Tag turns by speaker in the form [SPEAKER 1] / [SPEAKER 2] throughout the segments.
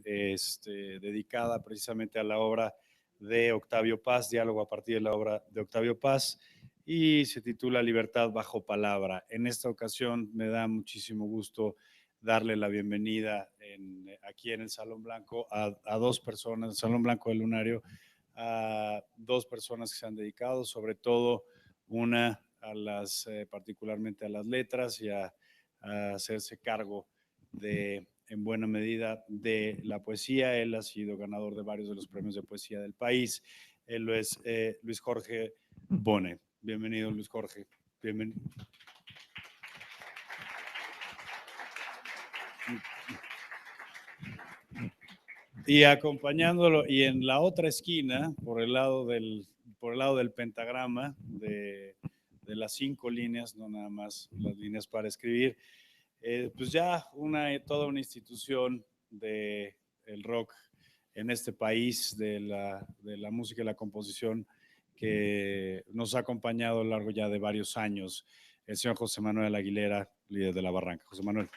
[SPEAKER 1] dedicada precisamente a la obra de Octavio Paz, diálogo a partir de la obra de Octavio Paz, y se titula Libertad bajo palabra. En esta ocasión me da muchísimo gusto darle la bienvenida aquí en el Salón Blanco a dos personas, el Salón Blanco del Lunario, a dos personas que se han dedicado, sobre todo una particularmente a las letras y a hacerse cargo en buena medida de la poesía. Él ha sido ganador de varios de los premios de poesía del país. Él es Luis Jorge Bone. Bienvenido, Luis Jorge. Bienvenido. Y acompañándolo, y en la otra esquina, por el lado del pentagrama, de las 5 líneas, no nada más las líneas para escribir, pues ya toda una institución del rock en este país, de la música y la composición, que nos ha acompañado a lo largo ya de varios años, el señor José Manuel Aguilera, líder de La Barranca. José Manuel.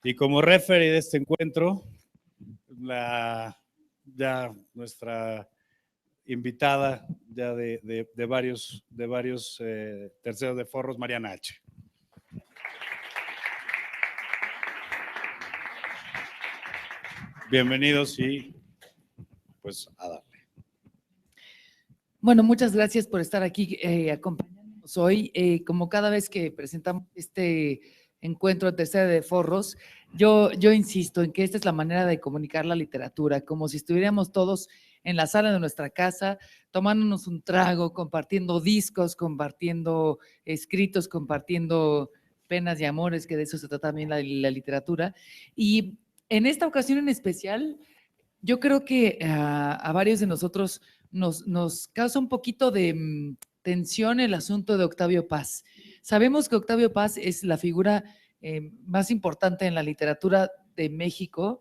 [SPEAKER 1] Y como referee de este encuentro, ya nuestra invitada ya de varios terceros de forros, Mariana H. Bienvenidos y pues a darle.
[SPEAKER 2] Bueno, muchas gracias por estar aquí acompañándonos hoy. Como cada vez que presentamos este encuentro de tercera de forros, yo insisto en que esta es la manera de comunicar la literatura, como si estuviéramos todos en la sala de nuestra casa, tomándonos un trago, compartiendo discos, compartiendo escritos, compartiendo penas y amores, que de eso se trata también la literatura. Y en esta ocasión en especial, yo creo que a varios de nosotros nos causa un poquito de tensión el asunto de Octavio Paz. Sabemos que Octavio Paz es la figura más importante en la literatura de México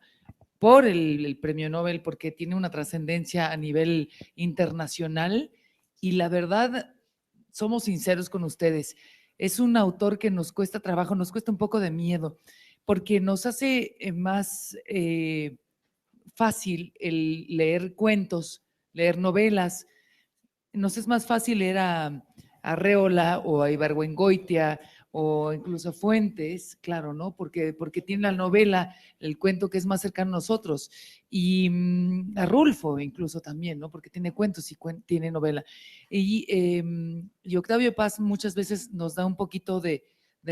[SPEAKER 2] por el premio Nobel, porque tiene una trascendencia a nivel internacional, y la verdad, somos sinceros con ustedes, es un autor que nos cuesta trabajo, nos cuesta un poco de miedo, porque nos hace más fácil el leer cuentos, leer novelas. Nos es más fácil leer a Arreola o a Ibargüengoitia o incluso a Fuentes, claro, ¿no? Porque tiene la novela, el cuento que es más cercano a nosotros. Y a Rulfo incluso también, ¿no? Porque tiene cuentos y tiene novela. Y Octavio Paz muchas veces nos da un poquito de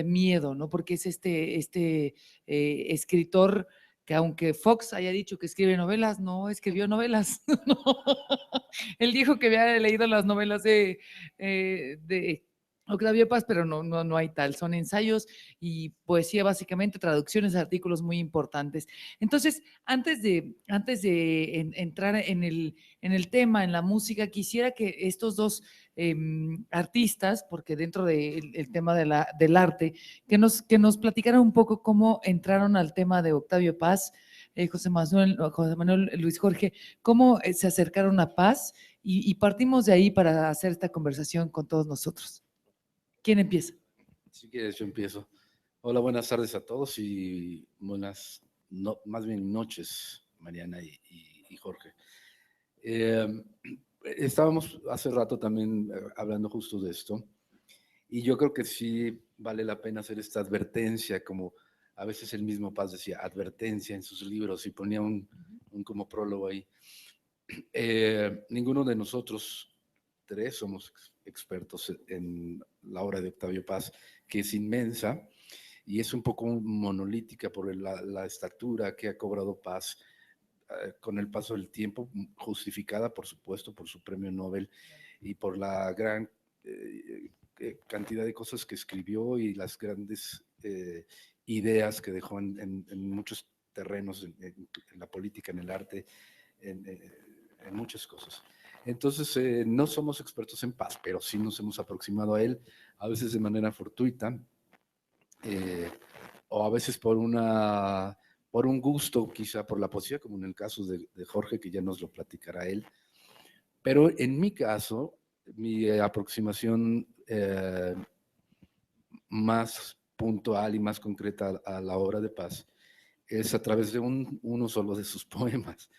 [SPEAKER 2] miedo, ¿no? Porque es este escritor que, aunque Fox haya dicho que escribe novelas, no escribió novelas. No. Él dijo que había leído las novelas de Octavio Paz, pero no hay tal. Son ensayos y poesía, básicamente, traducciones de artículos muy importantes. Entonces, antes de entrar en el tema, en la música, quisiera que estos dos artistas, porque dentro del tema del arte, que nos platicaran un poco cómo entraron al tema de Octavio Paz, José Manuel, Luis Jorge, cómo se acercaron a Paz, y partimos de ahí para hacer esta conversación con todos nosotros. ¿Quién empieza?
[SPEAKER 3] Si quieres, yo empiezo. Hola, buenas tardes a todos y más bien noches, Mariana y Jorge. Estábamos hace rato también hablando justo de esto, y yo creo que sí vale la pena hacer esta advertencia, como a veces el mismo Paz decía, advertencia en sus libros, y ponía un como prólogo ahí. Ninguno de nosotros tres somos expertos en la obra de Octavio Paz, que es inmensa y es un poco monolítica por la estatura que ha cobrado Paz con el paso del tiempo, justificada, por supuesto, por su premio Nobel y por la gran cantidad de cosas que escribió y las grandes ideas que dejó en muchos terrenos, en la política, en el arte, en muchas cosas. Entonces, no somos expertos en Paz, pero sí nos hemos aproximado a él, a veces de manera fortuita, o a veces por un gusto, quizá por la poesía, como en el caso de Jorge, que ya nos lo platicará él. Pero en mi caso, mi aproximación más puntual y más concreta a la obra de Paz es a través de uno solo de sus poemas.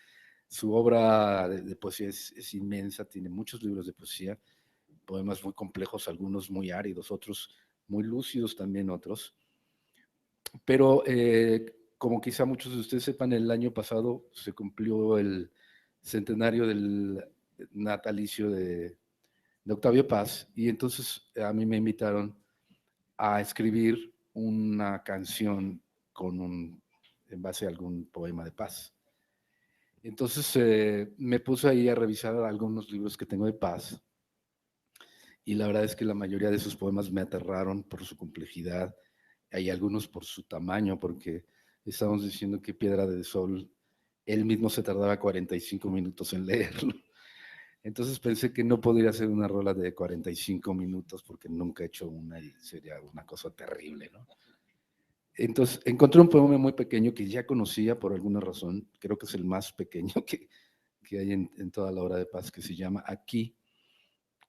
[SPEAKER 3] Su obra de poesía es inmensa, tiene muchos libros de poesía, poemas muy complejos, algunos muy áridos, otros muy lúcidos también otros. Pero como quizá muchos de ustedes sepan, el año pasado se cumplió el centenario del natalicio de Octavio Paz, y entonces a mí me invitaron a escribir una canción en base a algún poema de Paz. Entonces me puse ahí a revisar algunos libros que tengo de Paz, y la verdad es que la mayoría de sus poemas me aterraron por su complejidad, hay algunos por su tamaño, porque estamos diciendo que Piedra del Sol, él mismo se tardaba 45 minutos en leerlo. Entonces pensé que no podría hacer una rola de 45 minutos porque nunca he hecho una y sería una cosa terrible, ¿no? Entonces encontré un poema muy pequeño que ya conocía por alguna razón, creo que es el más pequeño que hay en toda la obra de Paz, que se llama Aquí,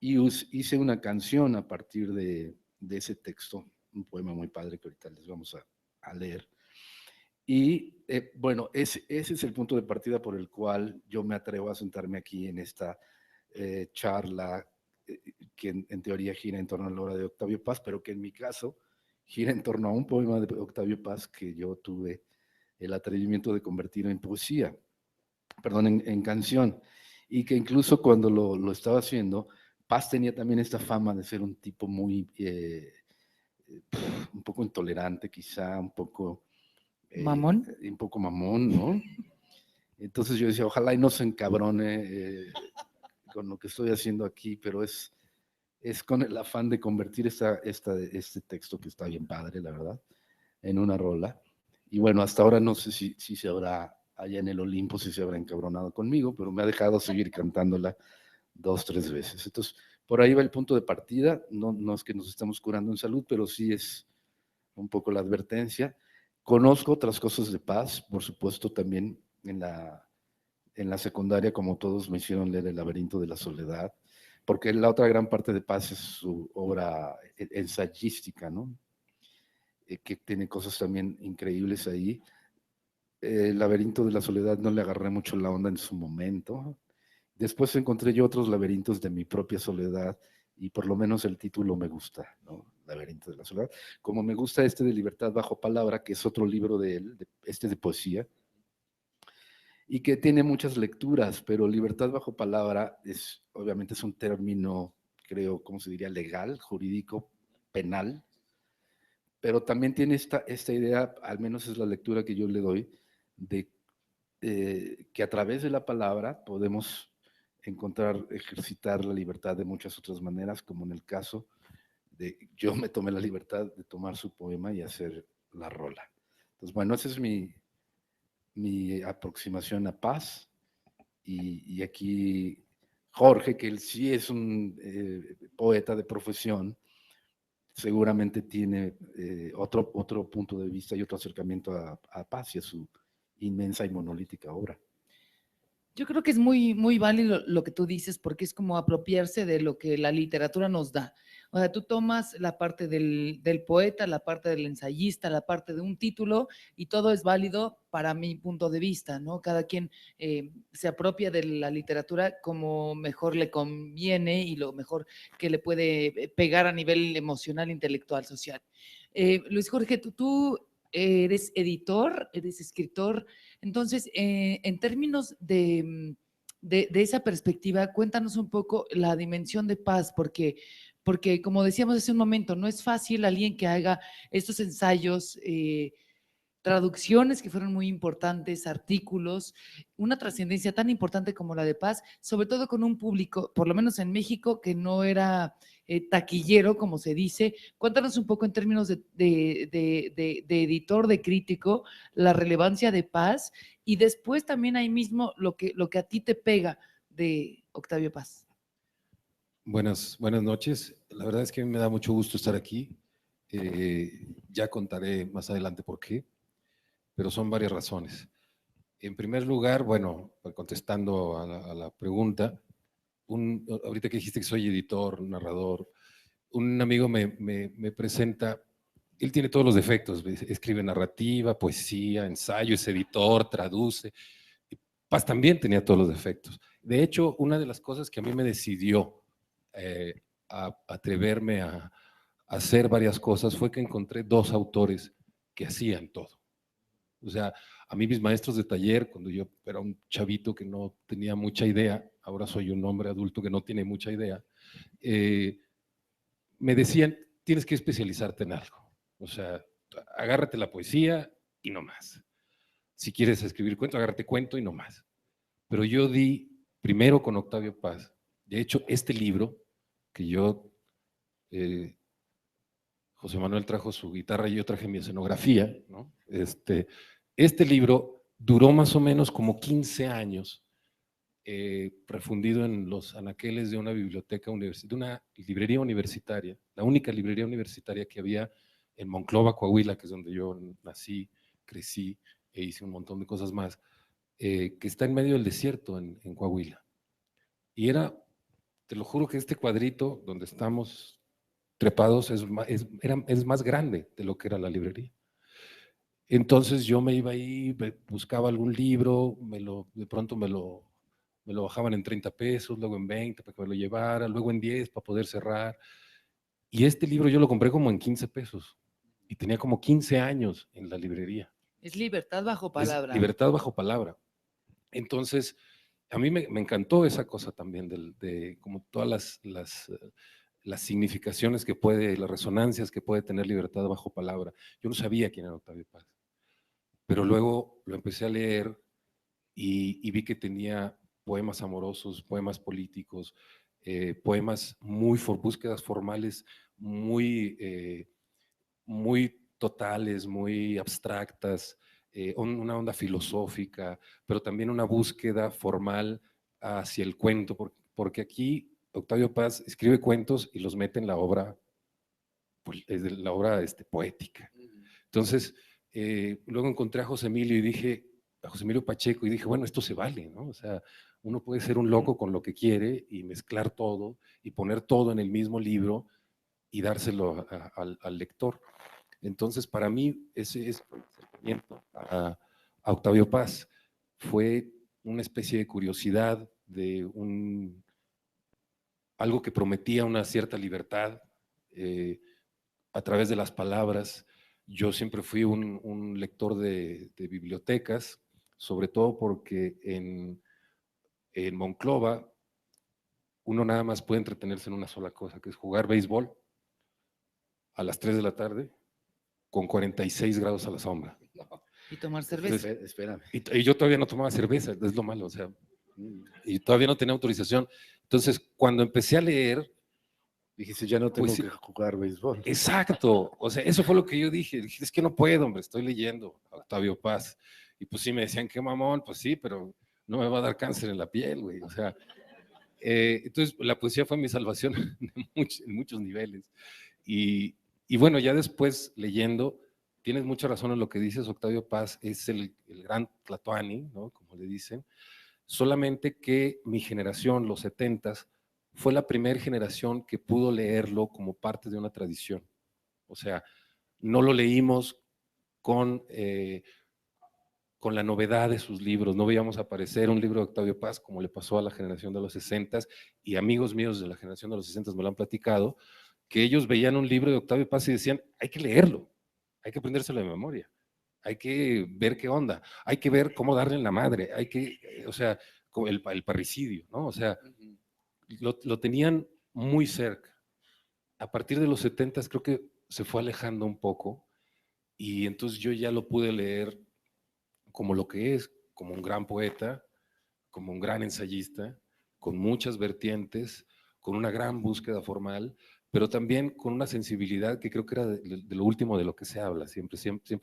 [SPEAKER 3] y hice una canción a partir de ese texto, un poema muy padre que ahorita les vamos a leer. Y bueno, ese es el punto de partida por el cual yo me atrevo a sentarme aquí en esta charla que en teoría gira en torno a la obra de Octavio Paz, pero que en mi caso gira en torno a un poema de Octavio Paz que yo tuve el atrevimiento de convertir en poesía, perdón, en canción, y que incluso cuando lo estaba haciendo, Paz tenía también esta fama de ser un tipo muy, un poco intolerante quizá, un poco
[SPEAKER 2] ¿Mamón?
[SPEAKER 3] ¿no? Entonces yo decía, ojalá y no se encabrone con lo que estoy haciendo aquí, pero es con el afán de convertir este texto, que está bien padre, la verdad, en una rola. Y bueno, hasta ahora no sé si se habrá, allá en el Olimpo, si se habrá encabronado conmigo, pero me ha dejado seguir cantándola 2, 3 veces. Entonces, por ahí va el punto de partida. No es que nos estemos curando en salud, pero sí es un poco la advertencia. Conozco otras cosas de Paz, por supuesto, también en la secundaria, como todos me hicieron leer El laberinto de la soledad, porque la otra gran parte de Paz es su obra ensayística, ¿no? Que tiene cosas también increíbles ahí. El laberinto de la soledad no le agarré mucho la onda en su momento. Después encontré yo otros laberintos de mi propia soledad, y por lo menos el título me gusta, ¿no? Laberinto de la soledad. Como me gusta este de Libertad bajo palabra, que es otro libro de él, de poesía, y que tiene muchas lecturas, pero libertad bajo palabra obviamente es un término, creo, ¿cómo se diría? Legal, jurídico, penal, pero también tiene esta idea, al menos es la lectura que yo le doy, de que a través de la palabra podemos ejercitar la libertad de muchas otras maneras, como en el caso de yo me tomé la libertad de tomar su poema y hacer la rola. Entonces, bueno, esa es mi aproximación a Paz. Y aquí Jorge, que él sí es un poeta de profesión, seguramente tiene otro punto de vista y otro acercamiento a Paz y a su inmensa y monolítica obra.
[SPEAKER 2] Yo creo que es muy, muy válido lo que tú dices, porque es como apropiarse de lo que la literatura nos da. O sea, tú tomas la parte del poeta, la parte del ensayista, la parte de un título, y todo es válido para mi punto de vista, ¿no? Cada quien se apropia de la literatura como mejor le conviene y lo mejor que le puede pegar a nivel emocional, intelectual, social. Luis Jorge, tú eres editor, eres escritor. Entonces, en términos de esa perspectiva, cuéntanos un poco la dimensión de Paz, porque como decíamos hace un momento, no es fácil alguien que haga estos ensayos, traducciones que fueron muy importantes, artículos, una trascendencia tan importante como la de Paz, sobre todo con un público, por lo menos en México, que no era taquillero, como se dice. Cuéntanos un poco en términos de editor, de crítico, la relevancia de Paz, y después también ahí mismo lo que a ti te pega de Octavio Paz.
[SPEAKER 4] Buenas noches. La verdad es que me da mucho gusto estar aquí. Ya contaré más adelante por qué, pero son varias razones. En primer lugar, bueno, contestando a la pregunta, ahorita que dijiste que soy editor, narrador, un amigo me presenta, él tiene todos los defectos, escribe narrativa, poesía, ensayo, es editor, traduce. Paz también tenía todos los defectos. De hecho, una de las cosas que a mí me decidió a atreverme a hacer varias cosas fue que encontré dos autores que hacían todo. O sea, a mí mis maestros de taller, cuando yo era un chavito que no tenía mucha idea, ahora soy un hombre adulto que no tiene mucha idea, me decían, tienes que especializarte en algo. O sea, agárrate la poesía y no más. Si quieres escribir cuento, agárrate cuento y no más. Pero yo di primero con Octavio Paz. De hecho, este libro que yo, José Manuel trajo su guitarra y yo traje mi escenografía, ¿no? Este libro duró más o menos como 15 años refundido en los anaqueles de una biblioteca de una librería universitaria, la única librería universitaria que había en Monclova, Coahuila, que es donde yo nací, crecí e hice un montón de cosas más, que está en medio del desierto en Coahuila. Y era, te lo juro que este cuadrito donde estamos trepados es más grande de lo que era la librería. Entonces yo me iba ahí, buscaba algún libro, de pronto me lo bajaban en 30 pesos, luego en 20 para que me lo llevara, luego en 10 para poder cerrar. Y este libro yo lo compré como en 15 pesos y tenía como 15 años en la librería.
[SPEAKER 2] Es libertad bajo palabra.
[SPEAKER 4] Es libertad bajo palabra. Entonces, a mí me encantó esa cosa también de como todas las significaciones que puede, las resonancias que puede tener libertad bajo palabra. Yo no sabía quién era Octavio Paz, pero luego lo empecé a leer y vi que tenía poemas amorosos, poemas políticos, poemas búsquedas formales muy, muy totales, muy abstractas, una onda filosófica, pero también una búsqueda formal hacia el cuento, porque aquí Octavio Paz escribe cuentos y los mete en la obra, poética. Entonces, luego encontré a José Emilio a José Emilio Pacheco, y dije, bueno, esto se vale, ¿no? O sea, uno puede ser un loco con lo que quiere y mezclar todo y poner todo en el mismo libro y dárselo al lector. Entonces, para mí, ese es el acercamiento a Octavio Paz. Fue una especie de curiosidad de algo que prometía una cierta libertad a través de las palabras. Yo siempre fui un lector de bibliotecas, sobre todo porque en Monclova uno nada más puede entretenerse en una sola cosa, que es jugar béisbol a las 3 de la tarde con 46 grados a la sombra.
[SPEAKER 2] Y tomar cerveza.
[SPEAKER 3] Espérame.
[SPEAKER 4] Y yo todavía no tomaba cerveza, es lo malo, o sea, y todavía no tenía autorización. Entonces, cuando empecé a leer,
[SPEAKER 3] Dijiste, ya no tengo
[SPEAKER 4] pues,
[SPEAKER 3] que jugar béisbol.
[SPEAKER 4] exacto, o sea, eso fue lo que yo dije. Dije, es que no puedo, hombre, estoy leyendo a Octavio Paz. Y pues sí, me decían, qué mamón, pues sí, pero no me va a dar cáncer en la piel, güey. O sea, entonces la poesía fue mi salvación en muchos niveles. Y bueno, ya después leyendo, tienes mucha razón en lo que dices, Octavio Paz es el gran Tlatoani, ¿no? Como le dicen, solamente que mi generación, los 70s, fue la primera generación que pudo leerlo como parte de una tradición. O sea, no lo leímos con la novedad de sus libros, no veíamos aparecer un libro de Octavio Paz como le pasó a la generación de los 60s, y amigos míos de la generación de los 60s me lo han platicado, que ellos veían un libro de Octavio Paz y decían, hay que leerlo, hay que aprendérselo de memoria, hay que ver qué onda, hay que ver cómo darle en la madre, hay que, o sea, el parricidio, ¿no? O sea, lo tenían muy cerca. A partir de los 70s creo que se fue alejando un poco, y entonces yo ya lo pude leer como lo que es, como un gran poeta, como un gran ensayista, con muchas vertientes, con una gran búsqueda formal, pero también con una sensibilidad que creo que era de lo último de lo que se habla. Siempre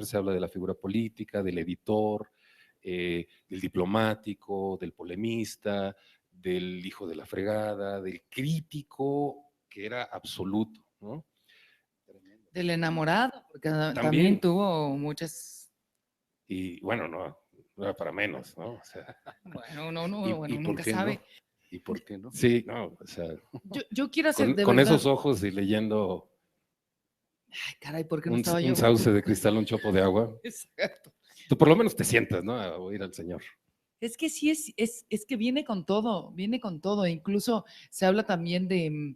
[SPEAKER 4] se habla de la figura política, del editor, del diplomático, del polemista, del hijo de la fregada, del crítico, que era absoluto, ¿no?
[SPEAKER 2] Del enamorado, porque también tuvo muchas.
[SPEAKER 4] Y bueno, no era para menos, ¿no? O sea,
[SPEAKER 2] Bueno,
[SPEAKER 3] ¿Y
[SPEAKER 2] nunca
[SPEAKER 3] por qué
[SPEAKER 2] sabe.
[SPEAKER 3] no? ¿Y por qué no?
[SPEAKER 4] Sí, no, o sea,
[SPEAKER 2] Yo quiero hacer de
[SPEAKER 4] con
[SPEAKER 2] verdad.
[SPEAKER 4] esos ojos y leyendo
[SPEAKER 2] Ay, caray, ¿por qué no
[SPEAKER 4] un,
[SPEAKER 2] estaba
[SPEAKER 4] un
[SPEAKER 2] yo?
[SPEAKER 4] sauce de cristal, un chopo de agua,
[SPEAKER 2] Exacto.
[SPEAKER 4] tú por lo menos te sientas, ¿no? A oír al Señor.
[SPEAKER 2] Es que sí, es que viene con todo, viene con todo. Incluso se habla también de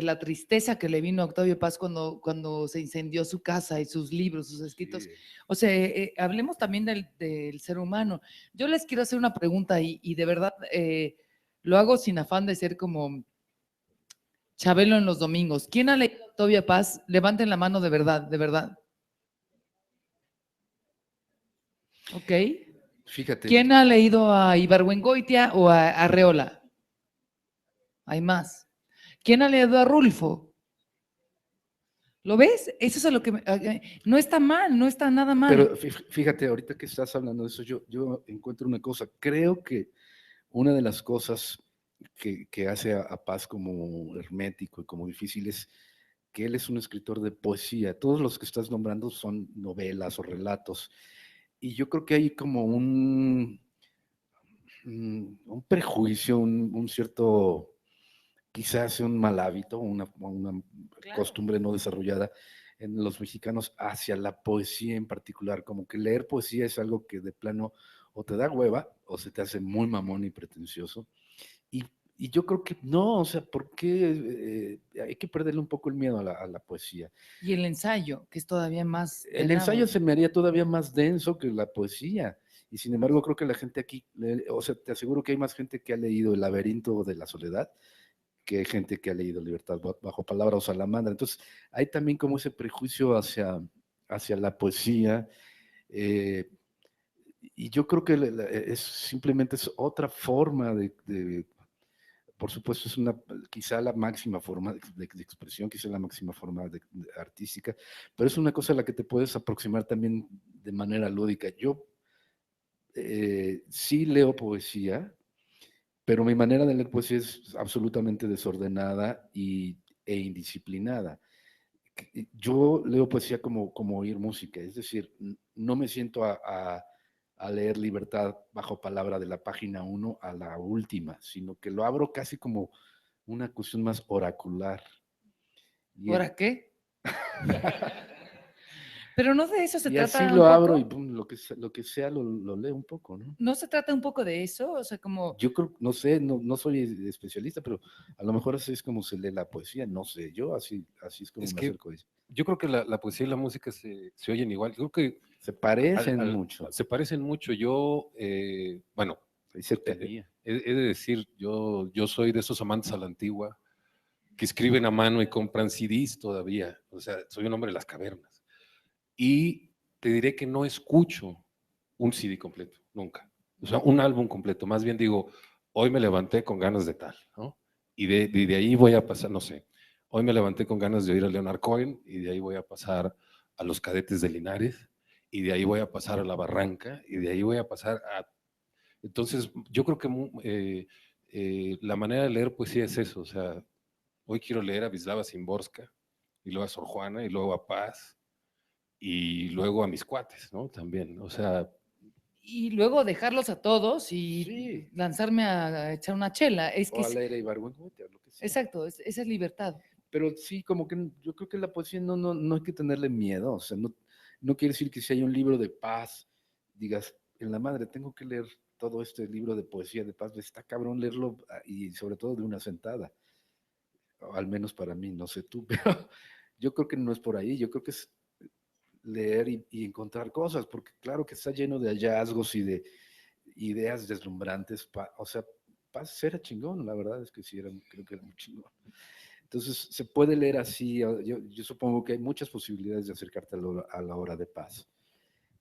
[SPEAKER 2] la tristeza que le vino a Octavio Paz cuando se incendió su casa y sus libros, sus escritos.
[SPEAKER 3] Sí.
[SPEAKER 2] O sea, hablemos también del ser humano. Yo les quiero hacer una pregunta y de verdad lo hago sin afán de ser como Chabelo en los domingos. ¿Quién ha leído a Octavio Paz? Levanten la mano de verdad, de verdad. ¿Ok?
[SPEAKER 3] Fíjate,
[SPEAKER 2] ¿Quién ha leído a Ibargüengoitia o a Arreola? Hay más. ¿Quién ha leído a Rulfo? ¿Lo ves? Eso es a lo que no está mal, no está nada mal.
[SPEAKER 3] pero fíjate, ahorita que estás hablando de eso, yo encuentro una cosa. Creo que una de las cosas que hace a Paz como hermético y como difícil es que él es un escritor de poesía. Todos los que estás nombrando son novelas o relatos. Y yo creo que hay como un prejuicio, un cierto, quizás un mal hábito, una
[SPEAKER 2] Claro.
[SPEAKER 3] costumbre no desarrollada en los mexicanos hacia la poesía en particular, como que leer poesía es algo que de plano o te da hueva o se te hace muy mamón y pretencioso. Y, y yo creo que no, o sea, ¿por qué hay que perderle un poco el miedo a la poesía?
[SPEAKER 2] Y el ensayo, que es todavía más
[SPEAKER 3] El
[SPEAKER 2] penado.
[SPEAKER 3] ensayo se me haría todavía más denso que la poesía. Y sin embargo, creo que la gente aquí, o sea, te aseguro que hay más gente que ha leído El laberinto de la soledad que hay gente que ha leído Libertad bajo palabra o Salamandra. Entonces, hay también como ese prejuicio hacia la poesía. eh, y yo creo que es simplemente es otra forma por supuesto, es quizá la máxima forma de expresión, quizá la máxima forma artística, pero es una cosa a la que te puedes aproximar también de manera lúdica. Yo sí leo poesía, pero mi manera de leer poesía es absolutamente desordenada e indisciplinada. Yo leo poesía como oír música, es decir, no me siento a leer Libertad bajo palabra de la página 1 a la última, sino que lo abro casi como una cuestión más oracular.
[SPEAKER 2] ¿Ahora qué? Pero no de eso se
[SPEAKER 3] Y así
[SPEAKER 2] trata
[SPEAKER 3] lo
[SPEAKER 2] un
[SPEAKER 3] abro y
[SPEAKER 2] poco.
[SPEAKER 3] pum, lo que sea lo leo un poco, ¿no?
[SPEAKER 2] ¿No se trata un poco de eso? O sea, como
[SPEAKER 3] Yo creo, no sé, no soy especialista, pero a lo mejor así es como se lee la poesía, no sé, yo así es como
[SPEAKER 4] Es
[SPEAKER 3] me
[SPEAKER 4] que
[SPEAKER 3] acerco a eso.
[SPEAKER 4] yo creo que la poesía y la música se oyen igual. Yo creo que
[SPEAKER 3] Se parecen mucho,
[SPEAKER 4] se parecen mucho. Yo, bueno,
[SPEAKER 3] hay cercanía.
[SPEAKER 4] he de decir, yo soy de esos amantes a la antigua que escriben a mano y compran CDs todavía. O sea, soy un hombre de las cavernas. Y te diré que no escucho un CD completo, nunca. O sea, un álbum completo. Más bien digo, hoy me levanté con ganas de tal, ¿no? Y de ahí voy a pasar, no sé, hoy me levanté con ganas de oír a Leonard Cohen y de ahí voy a pasar a Los Cadetes de Linares y de ahí voy a pasar a La Barranca y de ahí voy a pasar a... Entonces, yo creo que la manera de leer poesía es eso, o sea, hoy quiero leer a Wisława Szymborska y luego a Sor Juana y luego a Paz y luego a mis cuates, ¿no? También, o sea,
[SPEAKER 2] y luego dejarlos a todos y
[SPEAKER 3] Sí.
[SPEAKER 2] lanzarme a echar una chela. Es que
[SPEAKER 3] O al aire y Ibargüengoitia, lo que sea.
[SPEAKER 2] exacto, esa es libertad.
[SPEAKER 3] Pero sí, como que yo creo que la poesía no hay que tenerle miedo, o sea, no quiere decir que si hay un libro de paz, digas, en la madre, tengo que leer todo este libro de poesía de paz, está cabrón leerlo y sobre todo de una sentada, o al menos para mí, no sé tú, pero yo creo que no es por ahí, yo creo que es leer y encontrar cosas, porque claro que está lleno de hallazgos y de ideas deslumbrantes, o sea, Paz era chingón, la verdad es que sí, creo que era muy chingón. Entonces, se puede leer así, yo supongo que hay muchas posibilidades de acercarte a la hora de paz,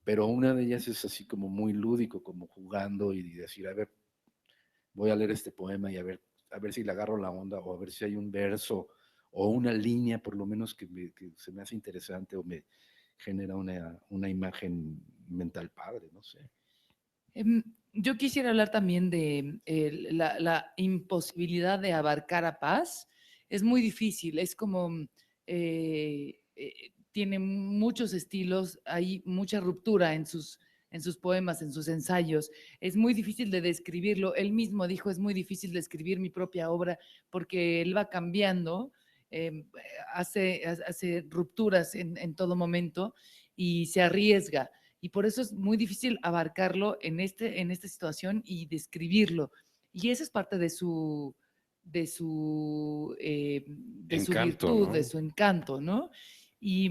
[SPEAKER 3] pero una de ellas es así como muy lúdico, como jugando y decir, a ver, voy a leer este poema y a ver si le agarro la onda o a ver si hay un verso o una línea por lo menos que se me hace interesante o me genera una imagen mental padre, no sé.
[SPEAKER 2] Yo quisiera hablar también de la imposibilidad de abarcar a Paz. Es muy difícil, es como, tiene muchos estilos, hay mucha ruptura en sus poemas, en sus ensayos. Es muy difícil de describirlo. Él mismo dijo, es muy difícil de escribir mi propia obra porque él va cambiando, hace rupturas en todo momento y se arriesga. Y por eso es muy difícil abarcarlo en esta situación y describirlo. Y esa es parte de su
[SPEAKER 4] Encanto,
[SPEAKER 2] virtud,
[SPEAKER 4] ¿no?
[SPEAKER 2] de su encanto, ¿no? Y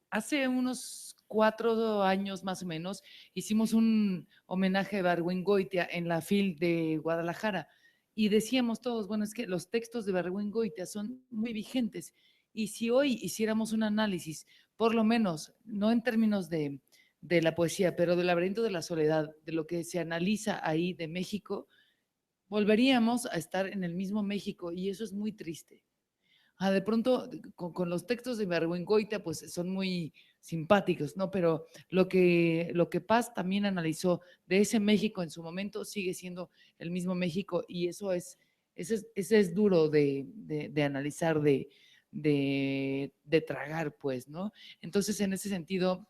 [SPEAKER 2] hace unos 4 años más o menos hicimos un homenaje a Bergüengoitia en la FIL de Guadalajara y decíamos todos, bueno, es que los textos de Bergüengoitia son muy vigentes y si hoy hiciéramos un análisis, por lo menos, no en términos de la poesía, pero del laberinto de la soledad, de lo que se analiza ahí de México, volveríamos a estar en el mismo México y eso es muy triste. De pronto, con los textos de Bergüengoitia, pues son muy simpáticos, ¿no? Pero lo que Paz también analizó de ese México en su momento sigue siendo el mismo México y ese es duro de analizar, de tragar, pues, ¿no? Entonces, en ese sentido,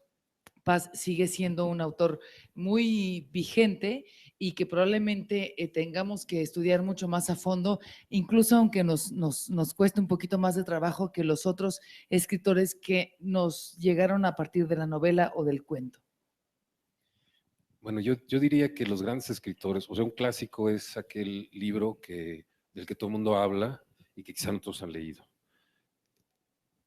[SPEAKER 2] Paz sigue siendo un autor muy vigente y que probablemente tengamos que estudiar mucho más a fondo, incluso aunque nos cueste un poquito más de trabajo que los otros escritores que nos llegaron a partir de la novela o del cuento.
[SPEAKER 4] Bueno, yo diría que los grandes escritores, o sea, un clásico es aquel libro del que todo el mundo habla y que quizá no todos han leído.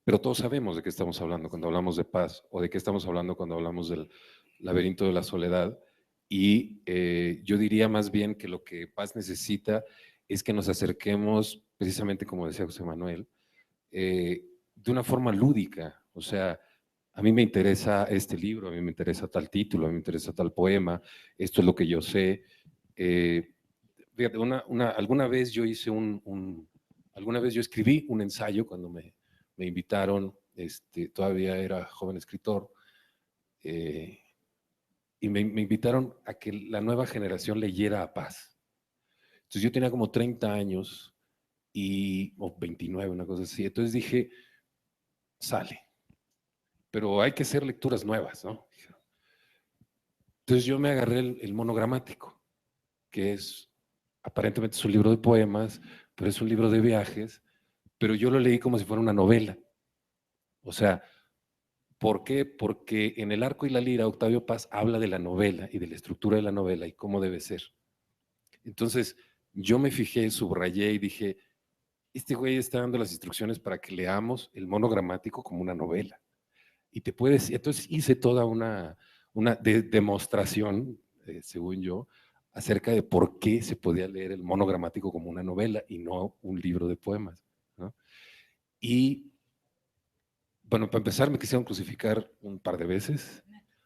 [SPEAKER 4] Pero todos sabemos de qué estamos hablando cuando hablamos de Paz o de qué estamos hablando cuando hablamos del laberinto de la soledad. Y yo diría más bien que lo que Paz necesita es que nos acerquemos, precisamente como decía José Manuel, de una forma lúdica. O sea, a mí me interesa este libro, a mí me interesa tal título, a mí me interesa tal poema, esto es lo que yo sé. Fíjate, alguna vez yo hice alguna vez yo escribí un ensayo cuando me invitaron, todavía era joven escritor, y me invitaron a que la nueva generación leyera a Paz. Entonces yo tenía como 30 años, o 29, una cosa así. Entonces dije, sale, pero hay que hacer lecturas nuevas, ¿no? Entonces yo me agarré el monogramático, que aparentemente es un libro de poemas, pero es un libro de viajes, pero yo lo leí como si fuera una novela. O sea, ¿por qué? Porque en El Arco y la Lira, Octavio Paz habla de la novela y de la estructura de la novela y cómo debe ser. Entonces, yo me fijé, subrayé y dije, este güey está dando las instrucciones para que leamos el monogramático como una novela. Y entonces hice toda una demostración, según yo, acerca de por qué se podía leer el monogramático como una novela y no un libro de poemas, ¿no? Y bueno, para empezar, me quisieron crucificar un par de veces.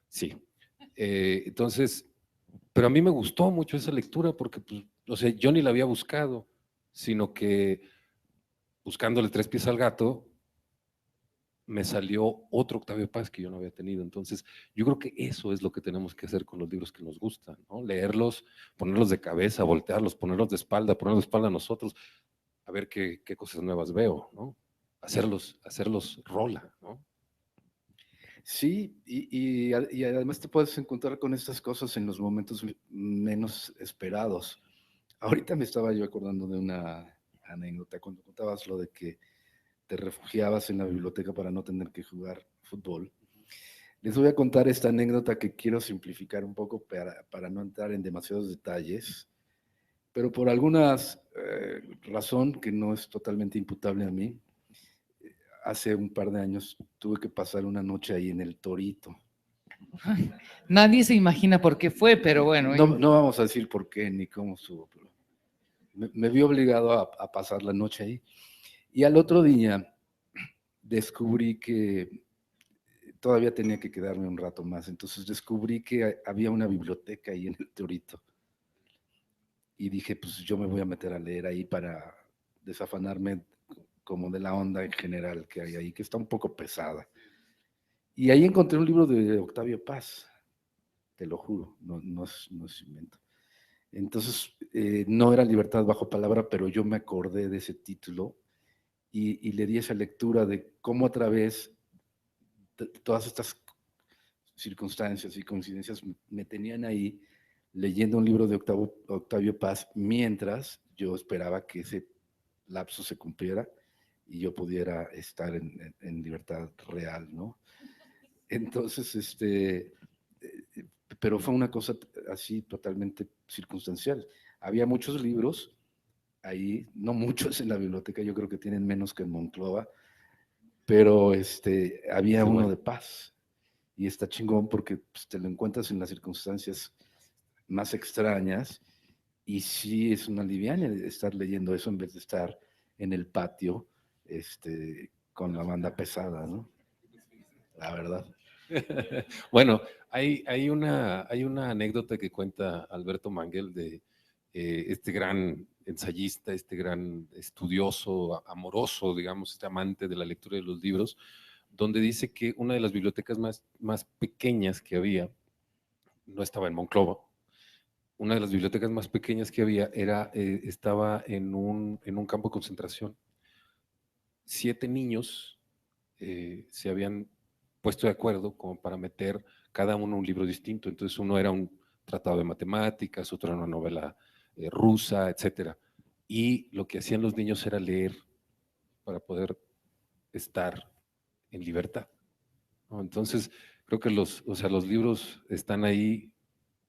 [SPEAKER 4] Sí. Entonces, pero a mí me gustó mucho esa lectura porque, pues, o sea, yo ni la había buscado, sino que buscándole tres pies al gato, me salió otro Octavio Paz que yo no había tenido. Entonces, yo creo que eso es lo que tenemos que hacer con los libros que nos gustan, ¿no? Leerlos, ponerlos de cabeza, voltearlos, ponerlos de espalda a nosotros, a ver qué cosas nuevas veo, ¿no? Hacerlos rola, ¿no?
[SPEAKER 3] Sí, y además te puedes encontrar con estas cosas en los momentos menos esperados. Ahorita me estaba yo acordando de una anécdota cuando contabas lo de que te refugiabas en la biblioteca para no tener que jugar fútbol. Les voy a contar esta anécdota que quiero simplificar un poco para no entrar en demasiados detalles, pero por alguna razón que no es totalmente imputable a mí, hace un par de años tuve que pasar una noche ahí en el Torito.
[SPEAKER 2] Nadie se imagina por qué fue, pero bueno.
[SPEAKER 3] No vamos a decir por qué ni cómo estuvo, pero me vi obligado a pasar la noche ahí. Y al otro día descubrí que todavía tenía que quedarme un rato más, entonces descubrí que había una biblioteca ahí en el Torito. Y dije, pues yo me voy a meter a leer ahí para desafanarme como de la onda en general que hay ahí, que está un poco pesada. Y ahí encontré un libro de Octavio Paz, te lo juro, no es invento. Entonces, no era Libertad bajo palabra, pero yo me acordé de ese título y le di esa lectura de cómo a través de todas estas circunstancias y coincidencias me tenían ahí leyendo un libro de Octavio Paz mientras yo esperaba que ese lapso se cumpliera y yo pudiera estar en libertad real, ¿no? Entonces, pero fue una cosa así totalmente circunstancial. Había muchos libros ahí, no muchos en la biblioteca, yo creo que tienen menos que en Monclova, pero había
[SPEAKER 4] Qué
[SPEAKER 3] uno
[SPEAKER 4] bueno.
[SPEAKER 3] de Paz. Y está chingón porque pues, te lo encuentras en las circunstancias más extrañas y sí es una liviana estar leyendo eso en vez de estar en el patio con la banda pesada, ¿no? La verdad.
[SPEAKER 4] Bueno, hay una anécdota que cuenta Alberto Manguel de este gran ensayista, este gran estudioso, amoroso, digamos, este amante de la lectura de los libros, donde dice que una de las bibliotecas más pequeñas que había, no estaba en Monclova, una de las bibliotecas más pequeñas que había estaba en un campo de concentración. 7 niños se habían puesto de acuerdo como para meter cada uno un libro distinto. Entonces uno era un tratado de matemáticas, otro era una novela rusa, etcétera. Y lo que hacían los niños era leer para poder estar en libertad, ¿no? Entonces creo que los libros están ahí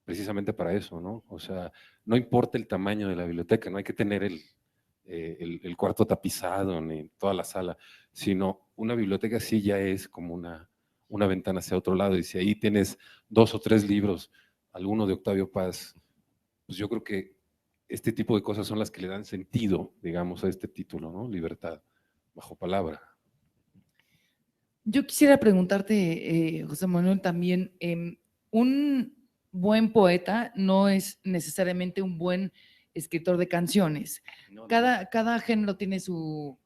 [SPEAKER 4] precisamente para eso, ¿no? O sea, no importa el tamaño de la biblioteca, no hay que tener el cuarto tapizado ni toda la sala, sino una biblioteca sí ya es como una ventana hacia otro lado. Y si ahí tienes 2 o 3 libros, alguno de Octavio Paz, pues yo creo que este tipo de cosas son las que le dan sentido, digamos, a este título, ¿no? Libertad bajo palabra.
[SPEAKER 2] Yo quisiera preguntarte, José Manuel, también, un buen poeta no es necesariamente un buen escritor de canciones.
[SPEAKER 3] No.
[SPEAKER 2] Cada género tiene su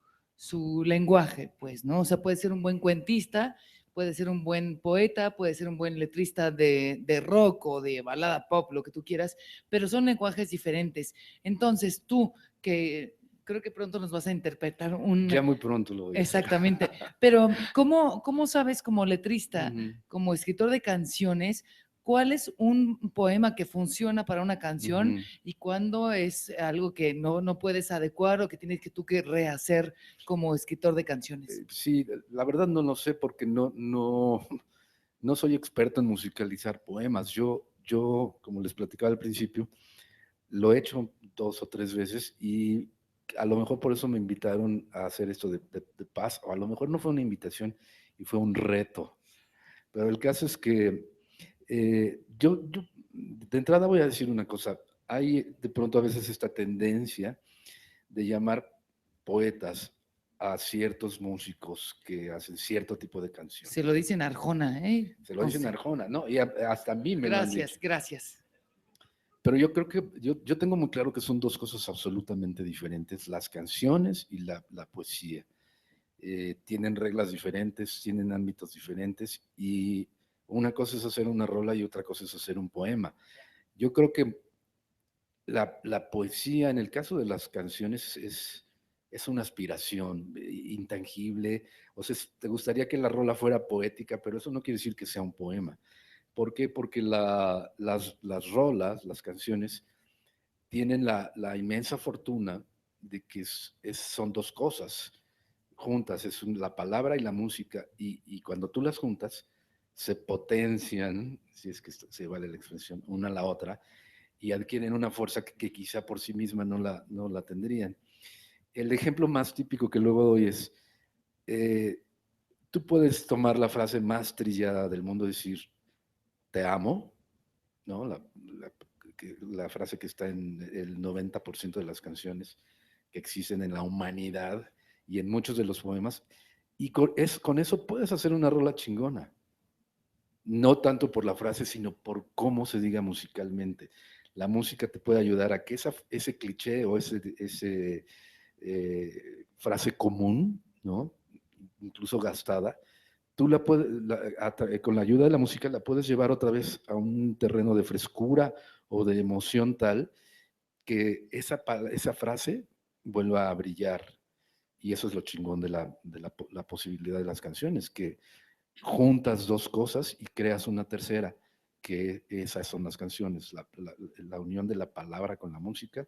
[SPEAKER 2] lenguaje, pues, ¿no? O sea, puede ser un buen cuentista, puede ser un buen poeta, puede ser un buen letrista de rock o de balada pop, lo que tú quieras, pero son lenguajes diferentes. Entonces, tú, que creo que pronto nos vas a interpretar
[SPEAKER 3] Ya muy pronto lo voy a hacer.
[SPEAKER 2] Exactamente. Pero, ¿cómo sabes como letrista,
[SPEAKER 3] Ujú,
[SPEAKER 2] como escritor de canciones, cuál es un poema que funciona para una canción
[SPEAKER 3] ujú.
[SPEAKER 2] y cuándo es algo que no puedes adecuar o que tienes que tú que rehacer como escritor de canciones?
[SPEAKER 3] Sí, la verdad no lo sé porque no soy experto en musicalizar poemas. Yo, como les platicaba al principio, lo he hecho 2 o 3 veces y a lo mejor por eso me invitaron a hacer esto de Paz, o a lo mejor no fue una invitación y fue un reto. Pero el caso es que yo de entrada voy a decir una cosa. Hay de pronto a veces esta tendencia de llamar poetas a ciertos músicos que hacen cierto tipo de canción.
[SPEAKER 2] Se lo dicen Arjona, ¿eh?
[SPEAKER 3] Se lo dicen Arjona, ¿no? Y hasta a mí me lo han dicho.
[SPEAKER 2] Gracias.
[SPEAKER 3] Pero yo creo que yo tengo muy claro que son dos cosas absolutamente diferentes, las canciones y la poesía. Tienen reglas diferentes, tienen ámbitos diferentes y una cosa es hacer una rola y otra cosa es hacer un poema. Yo creo que la poesía, en el caso de las canciones, es una aspiración intangible. O sea, te gustaría que la rola fuera poética, pero eso no quiere decir que sea un poema. ¿Por qué? Porque las rolas, las canciones, tienen la inmensa fortuna de que son dos cosas juntas, la palabra y la música, y cuando tú las juntas, se potencian, si es que se vale la expresión, una a la otra, y adquieren una fuerza que quizá por sí misma no la tendrían. El ejemplo más típico que luego doy es, eh, tú puedes tomar la frase más trillada del mundo, decir, te amo, ¿no? La frase que está en el 90% de las canciones que existen en la humanidad y en muchos de los poemas, y con eso puedes hacer una rola chingona. No tanto por la frase, sino por cómo se diga musicalmente. La música te puede ayudar a que ese cliché o ese frase común, ¿no? Incluso gastada, tú con la ayuda de la música la puedes llevar otra vez a un terreno de frescura o de emoción tal que esa frase vuelva a brillar. Y eso es lo chingón de la posibilidad de las canciones, que juntas dos cosas y creas una tercera, que esas son las canciones, la unión de la palabra con la música,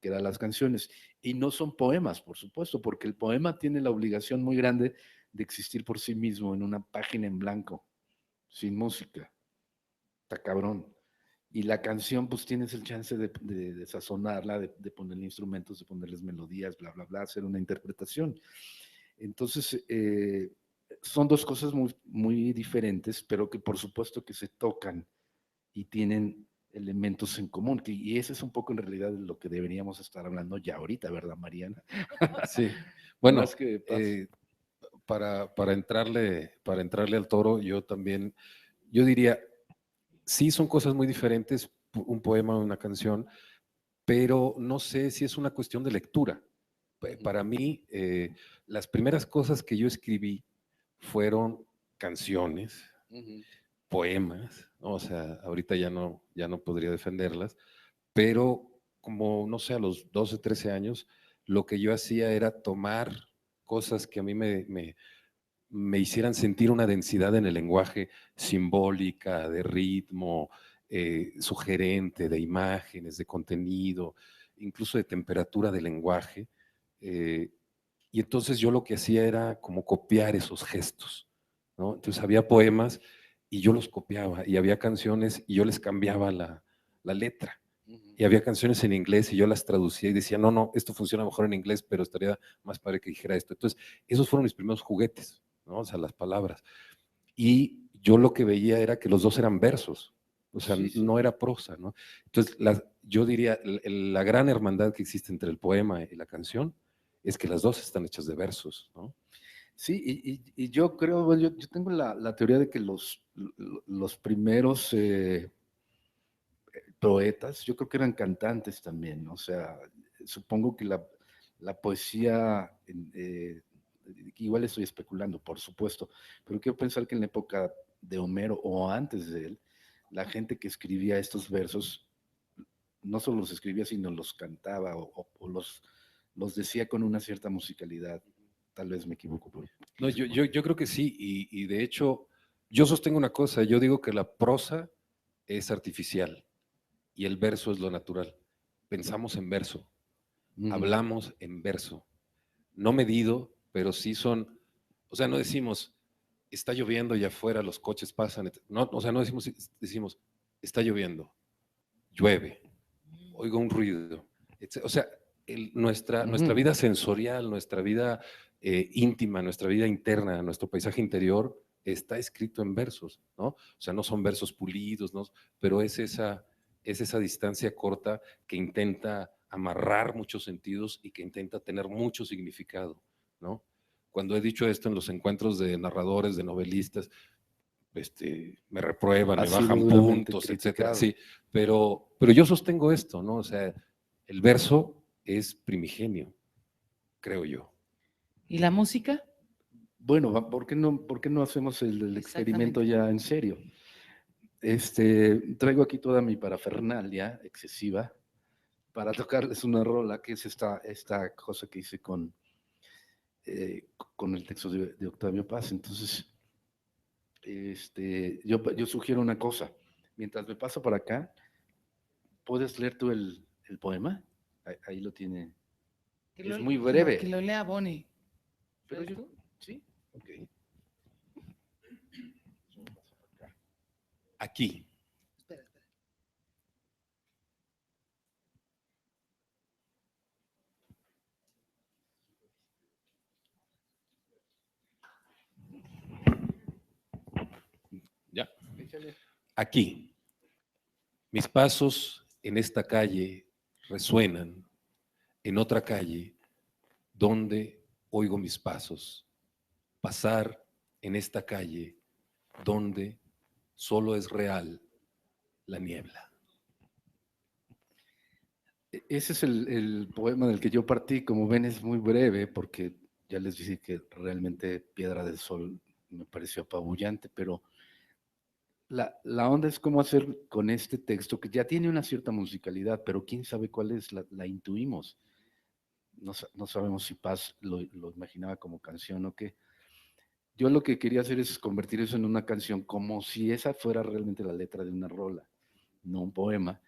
[SPEAKER 3] que eran las canciones. Y no son poemas, por supuesto, porque el poema tiene la obligación muy grande de existir por sí mismo en una página en blanco, sin música. Está cabrón. Y la canción, pues tienes el chance de sazonarla, de ponerle instrumentos, de ponerles melodías, bla, bla, bla, hacer una interpretación. Entonces, son dos cosas muy, muy diferentes, pero que por supuesto que se tocan y tienen elementos en común. Y ese es un poco en realidad de lo que deberíamos estar hablando ya ahorita, ¿verdad, Mariana?
[SPEAKER 4] Sí, bueno,
[SPEAKER 3] Más que paz.
[SPEAKER 4] para entrarle al toro, yo también, yo diría, sí son cosas muy diferentes, un poema o una canción, pero no sé si es una cuestión de lectura. Para mí, las primeras cosas que yo escribí fueron canciones, poemas, ¿no? O sea, ahorita ya no podría defenderlas, pero como, no sé, a los 12, 13 años, lo que yo hacía era tomar cosas que a mí me hicieran sentir una densidad en el lenguaje simbólica, de ritmo, sugerente, de imágenes, de contenido, incluso de temperatura del lenguaje. eh, y entonces yo lo que hacía era como copiar esos gestos, ¿no? Entonces había poemas y yo los copiaba, y había canciones y yo les cambiaba la letra. Y había canciones en inglés y yo las traducía y decía, no, no, esto funciona mejor en inglés, pero estaría más padre que dijera esto. Entonces, esos fueron mis primeros juguetes, ¿no? O sea, las palabras. Y yo lo que veía era que los dos eran versos, o sea,
[SPEAKER 3] Sí, sí.
[SPEAKER 4] no era prosa, ¿no? Entonces, yo diría, la gran hermandad que existe entre el poema y la canción es que las dos están hechas de versos, ¿no?
[SPEAKER 3] Sí, y yo creo, bueno, yo tengo la teoría de que los primeros poetas, yo creo que eran cantantes también, o sea, supongo que la poesía, igual estoy especulando, por supuesto, pero quiero pensar que en la época de Homero o antes de él, la gente que escribía estos versos no solo los escribía, sino los cantaba o los decía con una cierta musicalidad. Tal vez me equivoco.
[SPEAKER 4] No, yo creo que sí, y de hecho, yo sostengo una cosa, yo digo que la prosa es artificial y el verso es lo natural. Pensamos en verso, hablamos en verso, no medido, pero sí son, o sea, no decimos, está lloviendo y afuera los coches pasan, no, o sea, no decimos, está lloviendo, llueve, oigo un ruido, o sea, nuestra vida sensorial, nuestra vida íntima, nuestra vida interna, nuestro paisaje interior está escrito en versos, ¿no? O sea, no son versos pulidos, ¿no? Pero es esa distancia corta que intenta amarrar muchos sentidos y que intenta tener mucho significado, ¿no? Cuando he dicho esto en los encuentros de narradores, de novelistas, me reprueban,
[SPEAKER 3] Ha
[SPEAKER 4] me
[SPEAKER 3] sido
[SPEAKER 4] bajan
[SPEAKER 3] duramente
[SPEAKER 4] puntos, etcétera.
[SPEAKER 3] criticado.
[SPEAKER 4] Sí, pero yo sostengo esto, ¿no? O sea, el verso es primigenio, creo yo.
[SPEAKER 2] ¿Y la música?
[SPEAKER 3] Bueno, por qué no hacemos el experimento
[SPEAKER 2] Exactamente.
[SPEAKER 3] ya en serio? Traigo aquí toda mi parafernalia excesiva para tocarles una rola, que es esta cosa que hice con el texto de Octavio Paz. Entonces, yo sugiero una cosa. Mientras me paso por acá, ¿puedes leer tú el poema? Ahí lo tiene. Es muy
[SPEAKER 2] Que
[SPEAKER 3] breve.
[SPEAKER 2] lo lea Bonnie.
[SPEAKER 3] Pero
[SPEAKER 2] ¿Sabes
[SPEAKER 3] yo,
[SPEAKER 2] tú?
[SPEAKER 3] sí, ok.
[SPEAKER 4] Aquí,
[SPEAKER 2] Espera, espera.
[SPEAKER 4] ya.
[SPEAKER 3] Échale.
[SPEAKER 4] Aquí, mis pasos en esta calle resuenan en otra calle donde oigo mis pasos. Pasar en esta calle donde solo es real la niebla.
[SPEAKER 3] Ese es el poema del que yo partí. Como ven, es muy breve porque ya les dije que realmente Piedra del Sol me pareció apabullante, pero la onda es cómo hacer con este texto que ya tiene una cierta musicalidad, pero quién sabe cuál es, la intuimos. No sabemos si Paz lo imaginaba como canción o qué. Yo lo que quería hacer es convertir eso en una canción como si esa fuera realmente la letra de una rola, no un poema,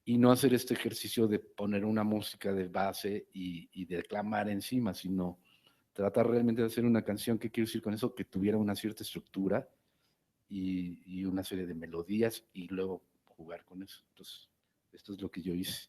[SPEAKER 3] y no hacer este ejercicio de poner una música de base y declamar encima, sino tratar realmente de hacer una canción. ¿Qué quiero decir con eso? Que tuviera una cierta estructura y una serie de melodías y luego jugar con eso. Entonces, esto es lo que yo hice.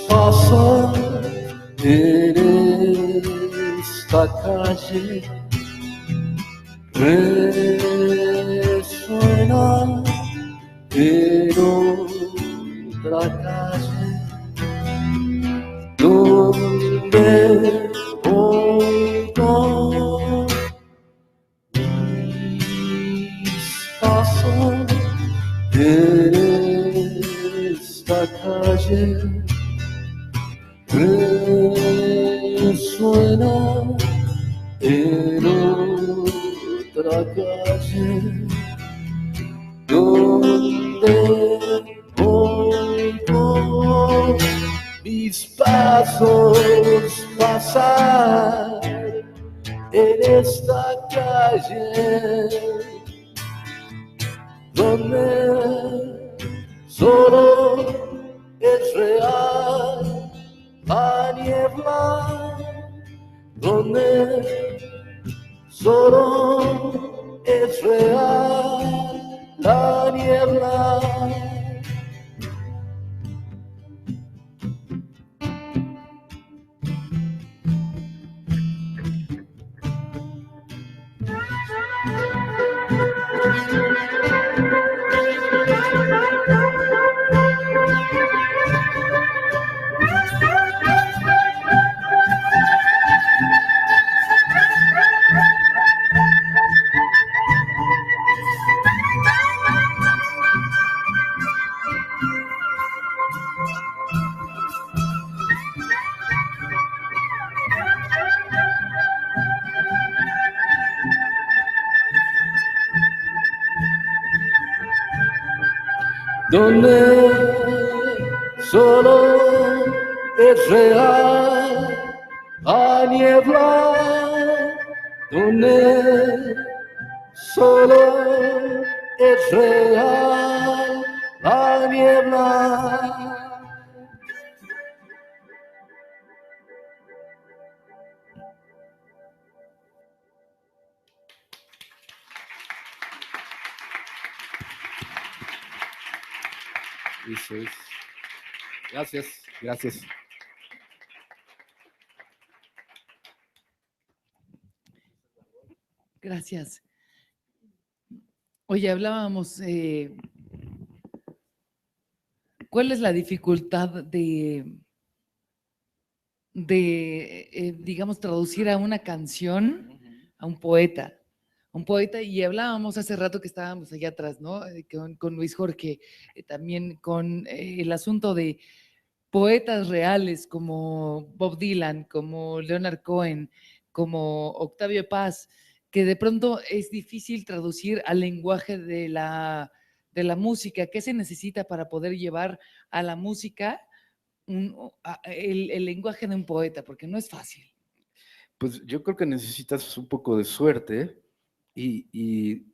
[SPEAKER 3] Paso en esta calle, resuena en otra calle, donde oigo mis pasos en esta calle. Resuena en otra calle, donde oigo mis pasos pasar en esta calle, donde solo es real la niebla, donde solo es real la niebla. Donde solo es real la niebla, donde solo es real la niebla. Eso es. Gracias, gracias.
[SPEAKER 2] Gracias. Oye, hablábamos, ¿cuál es la dificultad de digamos, traducir a una canción a un poeta? Y hablábamos hace rato que estábamos allá atrás, ¿no? Con Luis Jorge, también con el asunto de poetas reales como Bob Dylan, como Leonard Cohen, como Octavio Paz, que de pronto es difícil traducir al lenguaje de la de la música. ¿Qué se necesita para poder llevar a la música el lenguaje de un poeta? Porque no es fácil.
[SPEAKER 3] Pues yo creo que necesitas un poco de suerte,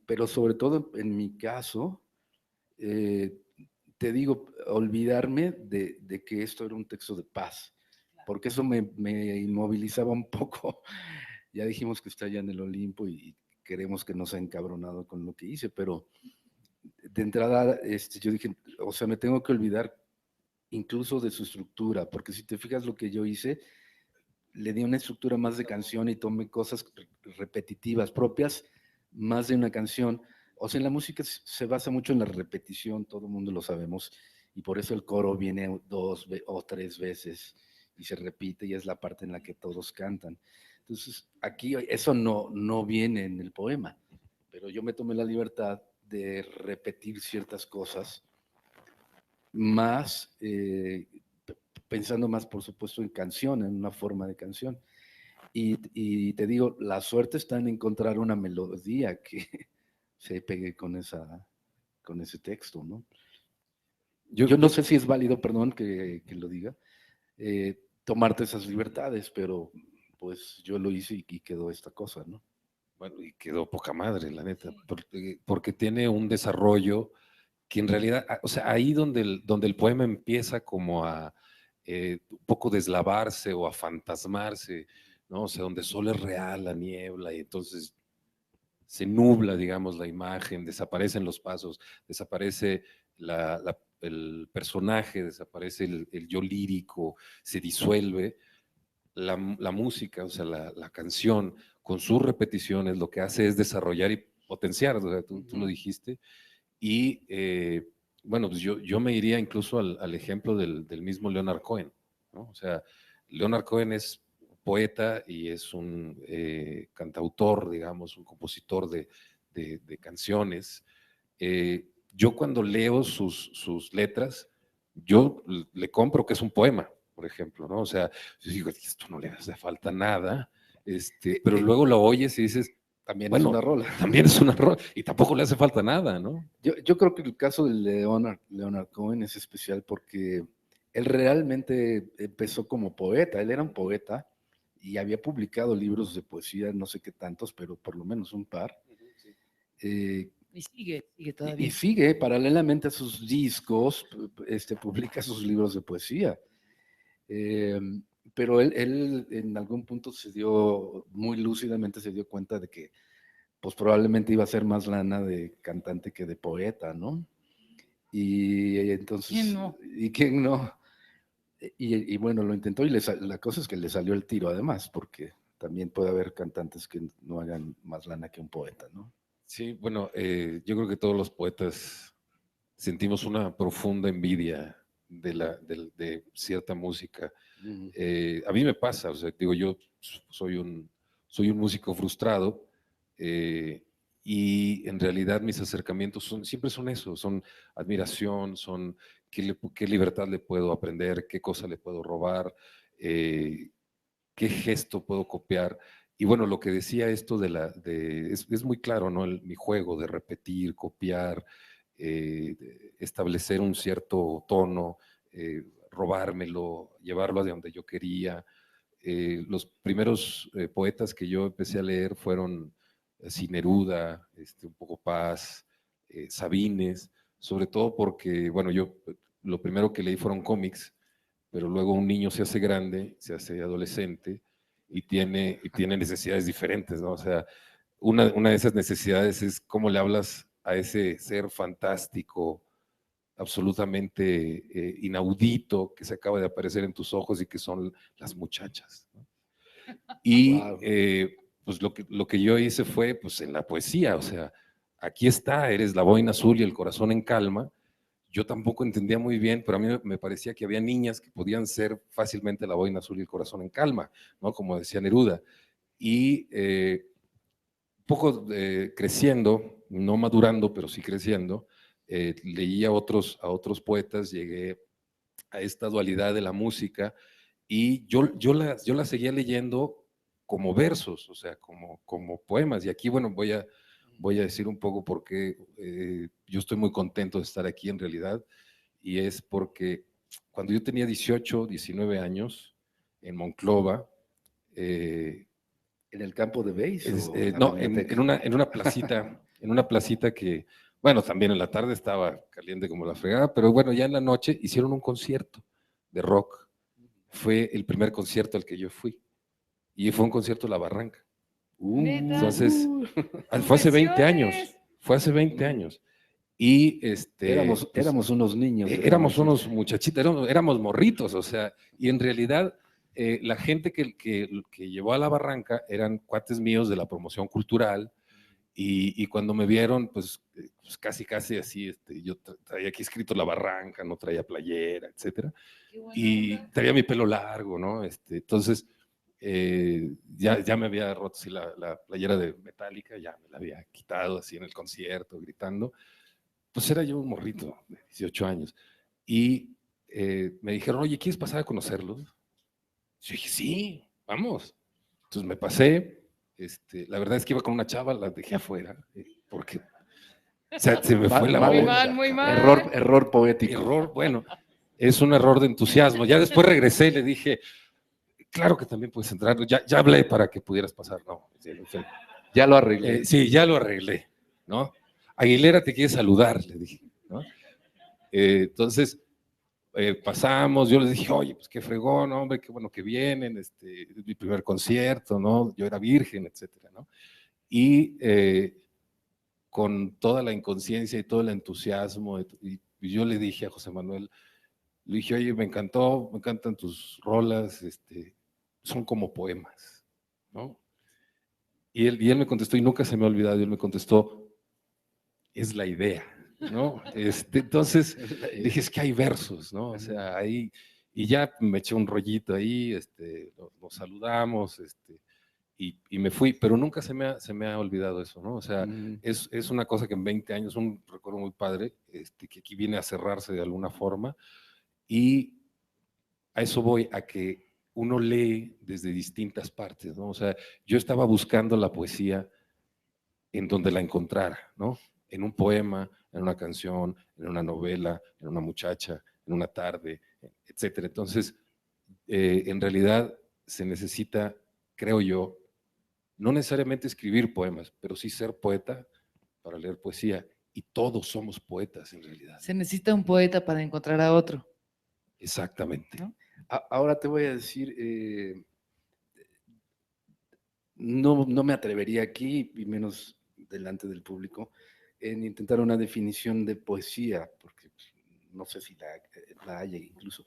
[SPEAKER 3] pero sobre todo en mi caso, te digo, olvidarme de que esto era un texto de paz, porque eso me inmovilizaba un poco. Ya dijimos que está allá en el Olimpo y queremos que no sea encabronado con lo que hice, pero de entrada yo dije, o sea, me tengo que olvidar incluso de su estructura, porque si te fijas lo que yo hice, le di una estructura más de canción y tomé cosas repetitivas propias, más de una canción. O sea, en la música se basa mucho en la repetición, todo el mundo lo sabemos, y por eso el coro viene 2 o 3 veces y se repite y es la parte en la que todos cantan. Entonces, aquí eso no viene en el poema, pero yo me tomé la libertad de repetir ciertas cosas, más pensando más, por supuesto, en canción, en una forma de canción. Y te digo, la suerte está en encontrar una melodía que se pegue con ese texto, ¿no? Yo no sé si es válido, perdón que lo diga, tomarte esas libertades, pero pues yo lo hice y quedó esta cosa, ¿no?
[SPEAKER 4] Bueno, y quedó poca madre, la neta, porque tiene un desarrollo que en realidad, o sea, ahí donde el poema empieza como a un poco deslavarse o a fantasmarse, ¿no? O sea, donde solo es real la niebla y entonces se nubla, digamos, la imagen, desaparecen los pasos, desaparece el personaje, desaparece el yo lírico, se disuelve. La música, o sea, la canción, con sus repeticiones, lo que hace es desarrollar y potenciar, o sea, tú lo dijiste, y bueno, pues yo me iría incluso al ejemplo del mismo Leonard Cohen, ¿no? O sea, Leonard Cohen es poeta y es un cantautor, digamos, un compositor de canciones. Yo cuando leo sus letras, yo le compro que es un poema, por ejemplo, ¿no? O sea, yo digo, esto no le hace falta nada, pero luego lo oyes y dices,
[SPEAKER 3] también
[SPEAKER 4] bueno,
[SPEAKER 3] es una rola.
[SPEAKER 4] También es una rola y tampoco le hace falta nada, ¿no?
[SPEAKER 3] Yo creo que el caso de Leonard Cohen es especial porque él realmente empezó como poeta, él era un poeta y había publicado libros de poesía, no sé qué tantos, pero por lo menos un par.
[SPEAKER 2] Y sigue todavía.
[SPEAKER 3] Y sigue, paralelamente a sus discos, publica sus libros de poesía. Pero él en algún punto muy lúcidamente se dio cuenta de que pues probablemente iba a ser más lana de cantante que de poeta, ¿no? Y entonces...
[SPEAKER 2] ¿Quién no?
[SPEAKER 3] ¿Y quién no? Y bueno, lo intentó y la cosa es que le salió el tiro además, porque también puede haber cantantes que no hagan más lana que un poeta, ¿no?
[SPEAKER 4] Sí, bueno, yo creo que todos los poetas sentimos una profunda envidia de cierta música. A mí me pasa, o sea, digo, yo soy un músico frustrado y en realidad mis acercamientos siempre son eso, son admiración, son qué libertad le puedo aprender, qué cosa le puedo robar, qué gesto puedo copiar. Y bueno, lo que decía esto es muy claro, ¿no? Mi juego de repetir, copiar, establecer un cierto tono, robármelo, llevarlo a donde yo quería. Los primeros poetas que yo empecé a leer fueron Neruda, un poco Paz, Sabines, sobre todo porque, bueno, yo lo primero que leí fueron cómics, pero luego un niño se hace grande, se hace adolescente y tiene necesidades diferentes, ¿no? O sea, una de esas necesidades es cómo le hablas a ese ser fantástico, absolutamente inaudito, que se acaba de aparecer en tus ojos y que son las muchachas, ¿no? Y
[SPEAKER 3] Wow.
[SPEAKER 4] pues lo que yo hice fue, pues en la poesía, o sea, aquí está, eres la boina azul y el corazón en calma. Yo tampoco entendía muy bien, pero a mí me parecía que había niñas que podían ser fácilmente la boina azul y el corazón en calma, ¿no? Como decía Neruda. Y poco creciendo, no madurando, pero sí creciendo, leí a otros poetas, llegué a esta dualidad de la música y yo la seguía leyendo como versos, o sea, como poemas. Y aquí, bueno, voy a voy a decir un poco por qué yo estoy muy contento de estar aquí en realidad, y es porque cuando yo tenía 18, 19 años, en Monclova,
[SPEAKER 3] ¿En el campo de base o en la
[SPEAKER 4] no,
[SPEAKER 3] biblioteca?
[SPEAKER 4] en una placita que, bueno, también en la tarde estaba caliente como la fregada, pero bueno, ya en la noche hicieron un concierto de rock. Fue el primer concierto al que yo fui, y fue un concierto de La Barranca.
[SPEAKER 2] ¿Neta?
[SPEAKER 4] Entonces, fue hace 20 años,
[SPEAKER 2] ¡Confesiones!
[SPEAKER 4] fue hace 20 años. Y pues,
[SPEAKER 3] éramos unos niños.
[SPEAKER 4] éramos unos muchachitos, éramos morritos, o sea, y en realidad la gente que llevó a La Barranca eran cuates míos de la promoción cultural, y cuando me vieron, pues casi así, yo traía aquí escrito La Barranca, no traía playera, etcétera,
[SPEAKER 2] Qué buena
[SPEAKER 4] y
[SPEAKER 2] onda.
[SPEAKER 4] traía mi pelo largo, ¿no? Entonces, ya me había roto así la playera de Metallica, ya me la había quitado así en el concierto, gritando. Pues era yo un morrito de 18 años. Y me dijeron, oye, ¿quieres pasar a conocerlos? Yo dije, sí, vamos. Entonces me pasé. La verdad es que iba con una chava, la dejé afuera, porque o sea, se me fue la
[SPEAKER 2] Muy
[SPEAKER 4] onda.
[SPEAKER 2] mal, muy mal.
[SPEAKER 3] Error poético.
[SPEAKER 4] Error, bueno, es un error de entusiasmo. Ya después regresé y le dije, claro que también puedes entrar. Ya hablé para que pudieras pasar. No,
[SPEAKER 3] Ya lo arreglé.
[SPEAKER 4] sí, ya lo arreglé, ¿no? Aguilera te quiere saludar, le dije, ¿no? Entonces, pasamos, yo les dije, oye, pues qué fregón, hombre, qué bueno que vienen, es mi primer concierto, ¿no? Yo era virgen, etcétera, ¿no? Y con toda la inconsciencia y todo el entusiasmo, y yo le dije a José Manuel, le dije, oye, me encantan tus rolas, son como poemas, ¿no? Y él me contestó, y nunca se me ha olvidado, y él me contestó, es la idea, ¿no? Entonces, dije, es que hay versos, ¿no? O sea, ahí, y ya me eché un rollito ahí, nos saludamos, y me fui, pero nunca se me ha olvidado eso, ¿no? O sea, es una cosa que en 20 años, un recuerdo muy padre, que aquí viene a cerrarse de alguna forma, y a eso voy, a que uno lee desde distintas partes, ¿no? O sea, yo estaba buscando la poesía en donde la encontrara, ¿no? En un poema, en una canción, en una novela, en una muchacha, en una tarde, etcétera. Entonces, en realidad se necesita, creo yo, no necesariamente escribir poemas, pero sí ser poeta para leer poesía. Y todos somos poetas en realidad.
[SPEAKER 2] Se necesita un poeta para encontrar a otro.
[SPEAKER 4] Exactamente.
[SPEAKER 2] ¿No?
[SPEAKER 3] Ahora te voy a decir, no me atrevería aquí, y menos delante del público, en intentar una definición de poesía, porque no sé si la haya incluso.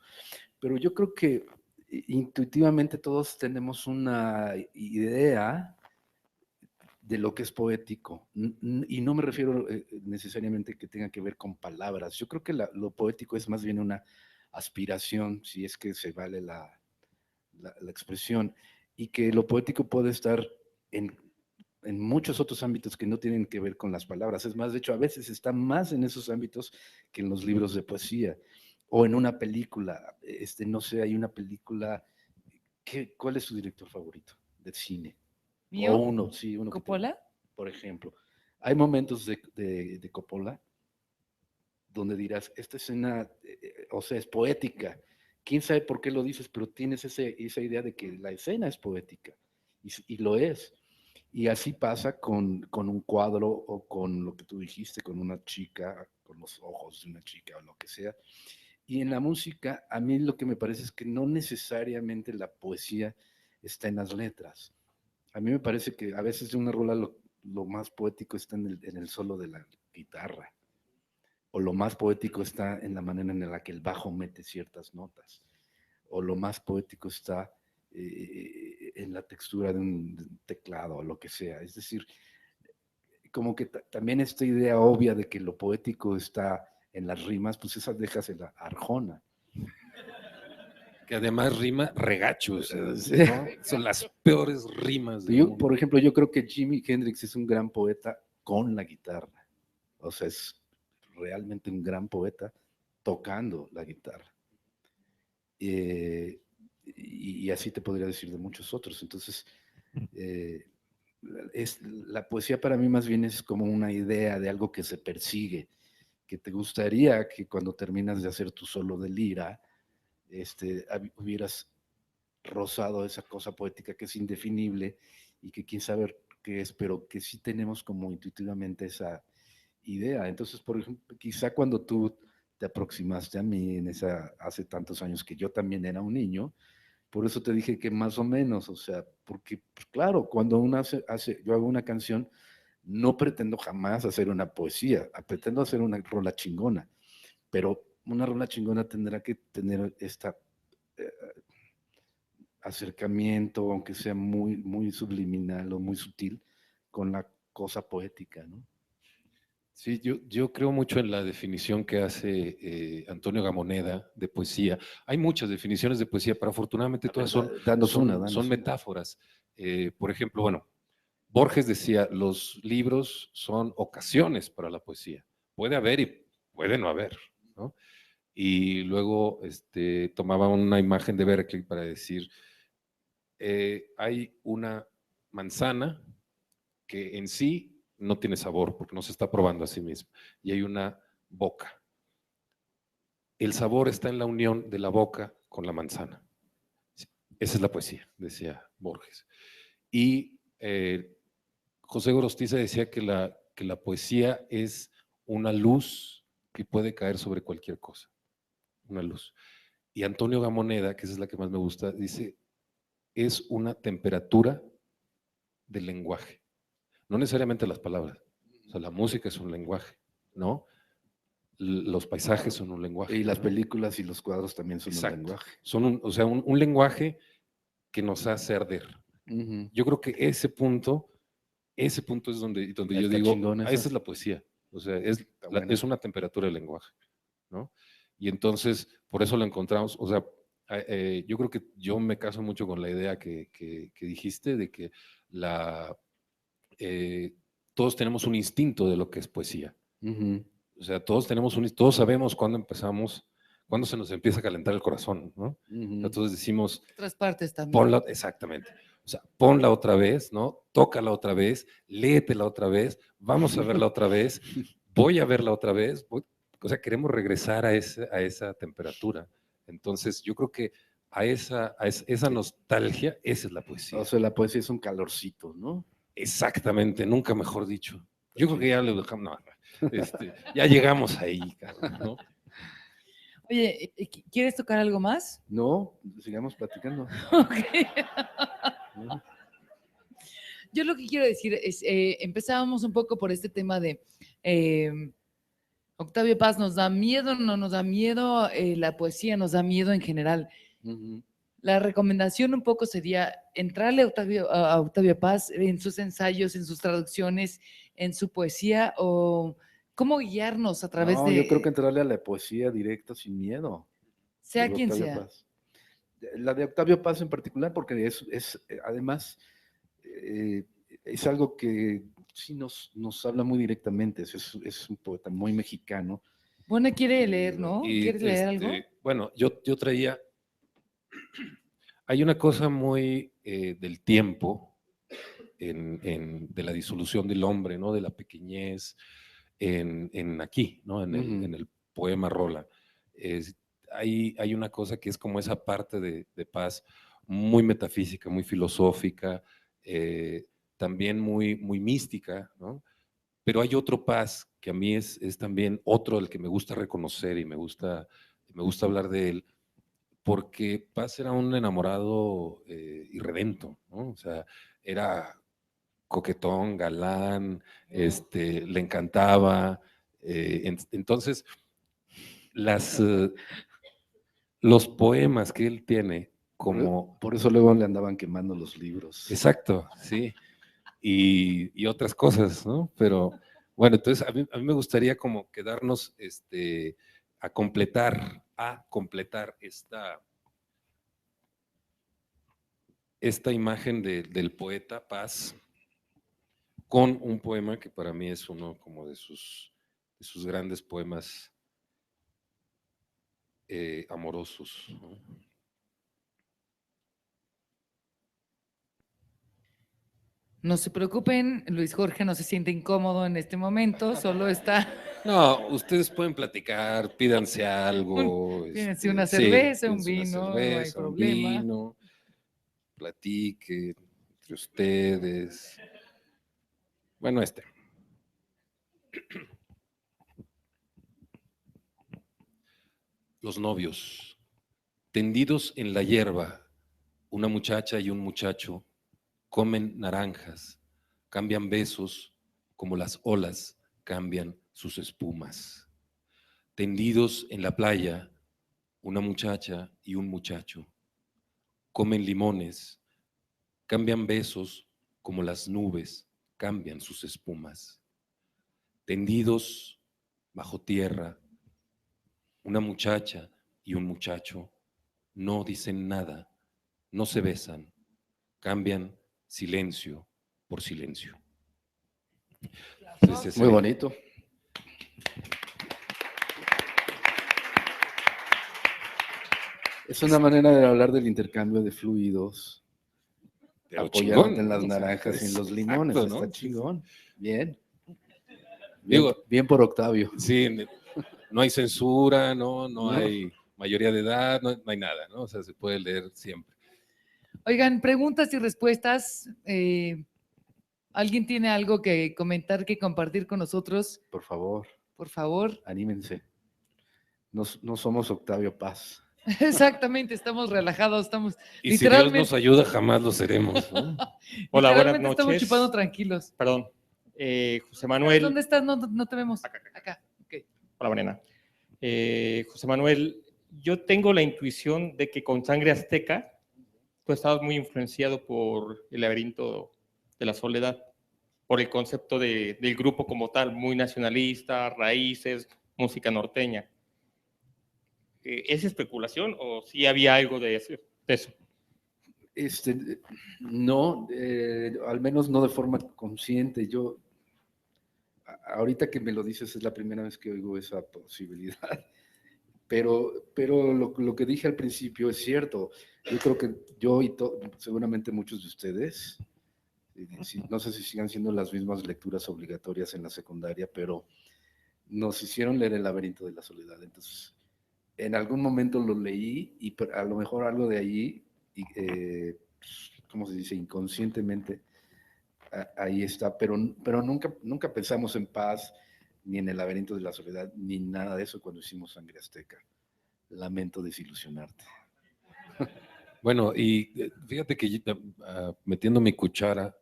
[SPEAKER 3] Pero yo creo que intuitivamente todos tenemos una idea de lo que es poético. Y no me refiero necesariamente que tenga que ver con palabras. Yo creo que lo poético es más bien una aspiración, si es que se vale la expresión, y que lo poético puede estar en, en muchos otros ámbitos que no tienen que ver con las palabras. Es más, de hecho, a veces está más en esos ámbitos que en los libros de poesía o en una película. No sé, hay una película. ¿Cuál es su director favorito de cine? O
[SPEAKER 2] ¿Mío?
[SPEAKER 3] uno, sí, uno que
[SPEAKER 2] ¿Coppola?
[SPEAKER 3] por ejemplo. Hay momentos de Coppola donde dirás, esta escena, o sea, es poética. Quién sabe por qué lo dices, pero tienes esa idea de que la escena es poética, y lo es. Y así pasa con un cuadro o con lo que tú dijiste, con una chica, con los ojos de una chica o lo que sea. Y en la música, a mí lo que me parece es que no necesariamente la poesía está en las letras. A mí me parece que a veces de una rola lo más poético está en el solo de la guitarra, o lo más poético está en la manera en la que el bajo mete ciertas notas, o lo más poético está en la textura de un teclado o lo que sea. Es decir, como que también esta idea obvia de que lo poético está en las rimas, pues esa déjasela a Arjona.
[SPEAKER 4] Que además rima regachos,
[SPEAKER 3] Sí.
[SPEAKER 4] ¿no? Son las peores rimas del mundo.
[SPEAKER 3] Por ejemplo, yo creo que Jimi Hendrix es un gran poeta con la guitarra. O sea, es realmente un gran poeta tocando la guitarra. Y así te podría decir de muchos otros. Entonces, la poesía para mí más bien es como una idea de algo que se persigue, que te gustaría que cuando terminas de hacer tu solo de lira, hubieras rozado esa cosa poética que es indefinible y que quién sabe qué es, pero que sí tenemos como intuitivamente esa idea. Entonces, por ejemplo, quizá cuando tú te aproximaste a mí hace tantos años que yo también era un niño, por eso te dije que más o menos, o sea, porque pues, claro, cuando uno yo hago una canción, no pretendo jamás hacer una poesía, pretendo hacer una rola chingona, pero una rola chingona tendrá que tener eh, acercamiento, aunque sea muy, muy subliminal o muy sutil, con la cosa poética, ¿no?
[SPEAKER 4] Sí, yo creo mucho en la definición que hace Antonio Gamoneda de poesía. Hay muchas definiciones de poesía, pero afortunadamente todas
[SPEAKER 3] Danos una,
[SPEAKER 4] son
[SPEAKER 3] danos una.
[SPEAKER 4] metáforas. Por ejemplo, bueno, Borges decía, los libros son ocasiones para la poesía. Puede haber y puede no haber, ¿no? Y luego tomaba una imagen de Berkeley para decir, hay una manzana que en sí no tiene sabor porque no se está probando a sí misma, y hay una boca. El sabor está en la unión de la boca con la manzana. Esa es la poesía, decía Borges. Y José Gorostiza decía que la poesía es una luz que puede caer sobre cualquier cosa, una luz. Y Antonio Gamoneda, que esa es la que más me gusta, dice, es una temperatura del lenguaje, no necesariamente las palabras. O sea, la música es un lenguaje, ¿no? Los paisajes son un lenguaje.
[SPEAKER 3] Y las
[SPEAKER 4] ¿no?
[SPEAKER 3] películas y los cuadros también son
[SPEAKER 4] Exacto.
[SPEAKER 3] un lenguaje.
[SPEAKER 4] Son o sea, un lenguaje que nos hace arder. Yo creo que ese punto es donde yo digo, esa es la poesía. O sea, es una temperatura del lenguaje, ¿no? Y entonces, por eso lo encontramos, o sea, yo creo que yo me caso mucho con la idea que dijiste de que todos tenemos un instinto de lo que es poesía. O sea, todos sabemos cuándo empezamos, cuándo se nos empieza a calentar el corazón, ¿no? Entonces decimos,
[SPEAKER 2] Otras partes también.
[SPEAKER 4] ponla, exactamente. O sea, ponla otra vez, ¿no? Tócala otra vez, léetela otra vez, vamos a verla otra vez, voy a verla otra vez. O sea, queremos regresar a esa temperatura. Entonces, yo creo que a esa nostalgia, esa es la poesía.
[SPEAKER 3] O sea, la poesía es un calorcito, ¿no?
[SPEAKER 4] Exactamente, nunca mejor dicho. Yo creo que ya le dejamos, no, ya llegamos ahí, ¿no?
[SPEAKER 2] Oye, ¿quieres tocar algo más?
[SPEAKER 3] No, sigamos platicando.
[SPEAKER 2] Ok. Yo lo que quiero decir es, empezábamos un poco por este tema de Octavio Paz, ¿nos da miedo? ¿No nos da miedo? La poesía nos da miedo en general. La recomendación un poco sería entrarle a Octavio Paz en sus ensayos, en sus traducciones, en su poesía, o cómo guiarnos a través
[SPEAKER 3] No, yo creo que entrarle a la poesía directa sin miedo.
[SPEAKER 2] sea
[SPEAKER 3] de
[SPEAKER 2] quien
[SPEAKER 3] Octavio
[SPEAKER 2] sea.
[SPEAKER 3] Paz. La de Octavio Paz en particular, porque además, es algo que sí nos habla muy directamente. Es un poeta muy mexicano.
[SPEAKER 2] Bueno, quiere leer, ¿no?
[SPEAKER 4] Y
[SPEAKER 2] ¿Quieres leer algo?
[SPEAKER 4] bueno, yo traía, hay una cosa muy del tiempo, de la disolución del hombre, ¿no? De la pequeñez, en aquí, ¿no? En el poema Rola. Hay una cosa que es como esa parte de Paz muy metafísica, muy filosófica, también muy, muy mística, ¿no? Pero hay otro Paz que a mí es también otro al que me gusta reconocer y me gusta hablar de él, porque Paz era un enamorado irredento, ¿no? O sea, era coquetón, galán, le encantaba. Entonces, los poemas que él tiene como...
[SPEAKER 3] Por eso luego le andaban quemando los libros.
[SPEAKER 4] Exacto, sí. Y otras cosas, ¿no? Pero bueno, entonces a mí me gustaría como quedarnos a completar esta imagen del poeta Paz con un poema que para mí es uno como de sus grandes poemas amorosos, ¿no?
[SPEAKER 2] No se preocupen, Luis Jorge no se siente incómodo en este momento, solo está,
[SPEAKER 4] No, ustedes pueden platicar, pídanse algo.
[SPEAKER 2] pídense una
[SPEAKER 4] Sí,
[SPEAKER 2] cerveza, un
[SPEAKER 4] pídense una
[SPEAKER 2] vino, no hay
[SPEAKER 4] cerveza, un
[SPEAKER 2] problema.
[SPEAKER 4] vino, platiquen entre ustedes. Bueno, Los novios, tendidos en la hierba, una muchacha y un muchacho comen naranjas, cambian besos como las olas cambian sus espumas. Tendidos en la playa, una muchacha y un muchacho comen limones, cambian besos como las nubes cambian sus espumas. Tendidos bajo tierra, una muchacha y un muchacho no dicen nada, no se besan, cambian silencio por silencio. Entonces,
[SPEAKER 3] Muy bonito. Es una manera de hablar del intercambio de fluidos,
[SPEAKER 4] pero
[SPEAKER 3] apoyándote
[SPEAKER 4] chingón,
[SPEAKER 3] en las
[SPEAKER 4] ¿no? O sea,
[SPEAKER 3] naranjas y en los
[SPEAKER 4] exacto,
[SPEAKER 3] limones.
[SPEAKER 4] ¿no?
[SPEAKER 3] Está
[SPEAKER 4] Sí, sí.
[SPEAKER 3] chingón. Bien.
[SPEAKER 4] Digo,
[SPEAKER 3] Bien por Octavio.
[SPEAKER 4] sí, no hay censura, no
[SPEAKER 3] No.
[SPEAKER 4] hay mayoría de edad, no hay nada, ¿no? O sea, se puede leer siempre.
[SPEAKER 2] Oigan, preguntas y respuestas. ¿Alguien tiene algo que comentar, que compartir con nosotros?
[SPEAKER 3] Por favor,
[SPEAKER 2] Por favor.
[SPEAKER 3] anímense. No somos Octavio Paz.
[SPEAKER 2] Exactamente, estamos relajados, estamos
[SPEAKER 4] Y si Dios nos
[SPEAKER 2] literalmente,
[SPEAKER 4] ayuda, jamás lo seremos, ¿no?
[SPEAKER 5] Hola, buenas
[SPEAKER 2] literalmente estamos
[SPEAKER 5] noches.
[SPEAKER 2] chupando tranquilos.
[SPEAKER 5] Perdón. José Manuel.
[SPEAKER 2] ¿Dónde estás? No te vemos.
[SPEAKER 5] Acá.
[SPEAKER 2] Acá. Ok.
[SPEAKER 5] Hola, Mariana. José Manuel, yo tengo la intuición de que con Sangre Azteca tú estabas muy influenciado por el laberinto de la soledad, por el concepto del grupo como tal, muy nacionalista, raíces, música norteña. ¿Es especulación o sí había algo de eso?
[SPEAKER 3] No, al menos no de forma consciente. Ahorita que me lo dices, es la primera vez que oigo esa posibilidad. Pero lo que dije al principio es cierto. Yo creo que yo y seguramente muchos de ustedes, no sé si sigan siendo las mismas lecturas obligatorias en la secundaria, pero nos hicieron leer El laberinto de la soledad. Entonces, en algún momento lo leí y a lo mejor algo de allí, ¿cómo se dice? Inconscientemente, ahí está, pero nunca pensamos en Paz, ni en El laberinto de la soledad, ni nada de eso cuando hicimos Sangre Azteca. Lamento desilusionarte.
[SPEAKER 4] Bueno, y fíjate que metiendo mi cuchara,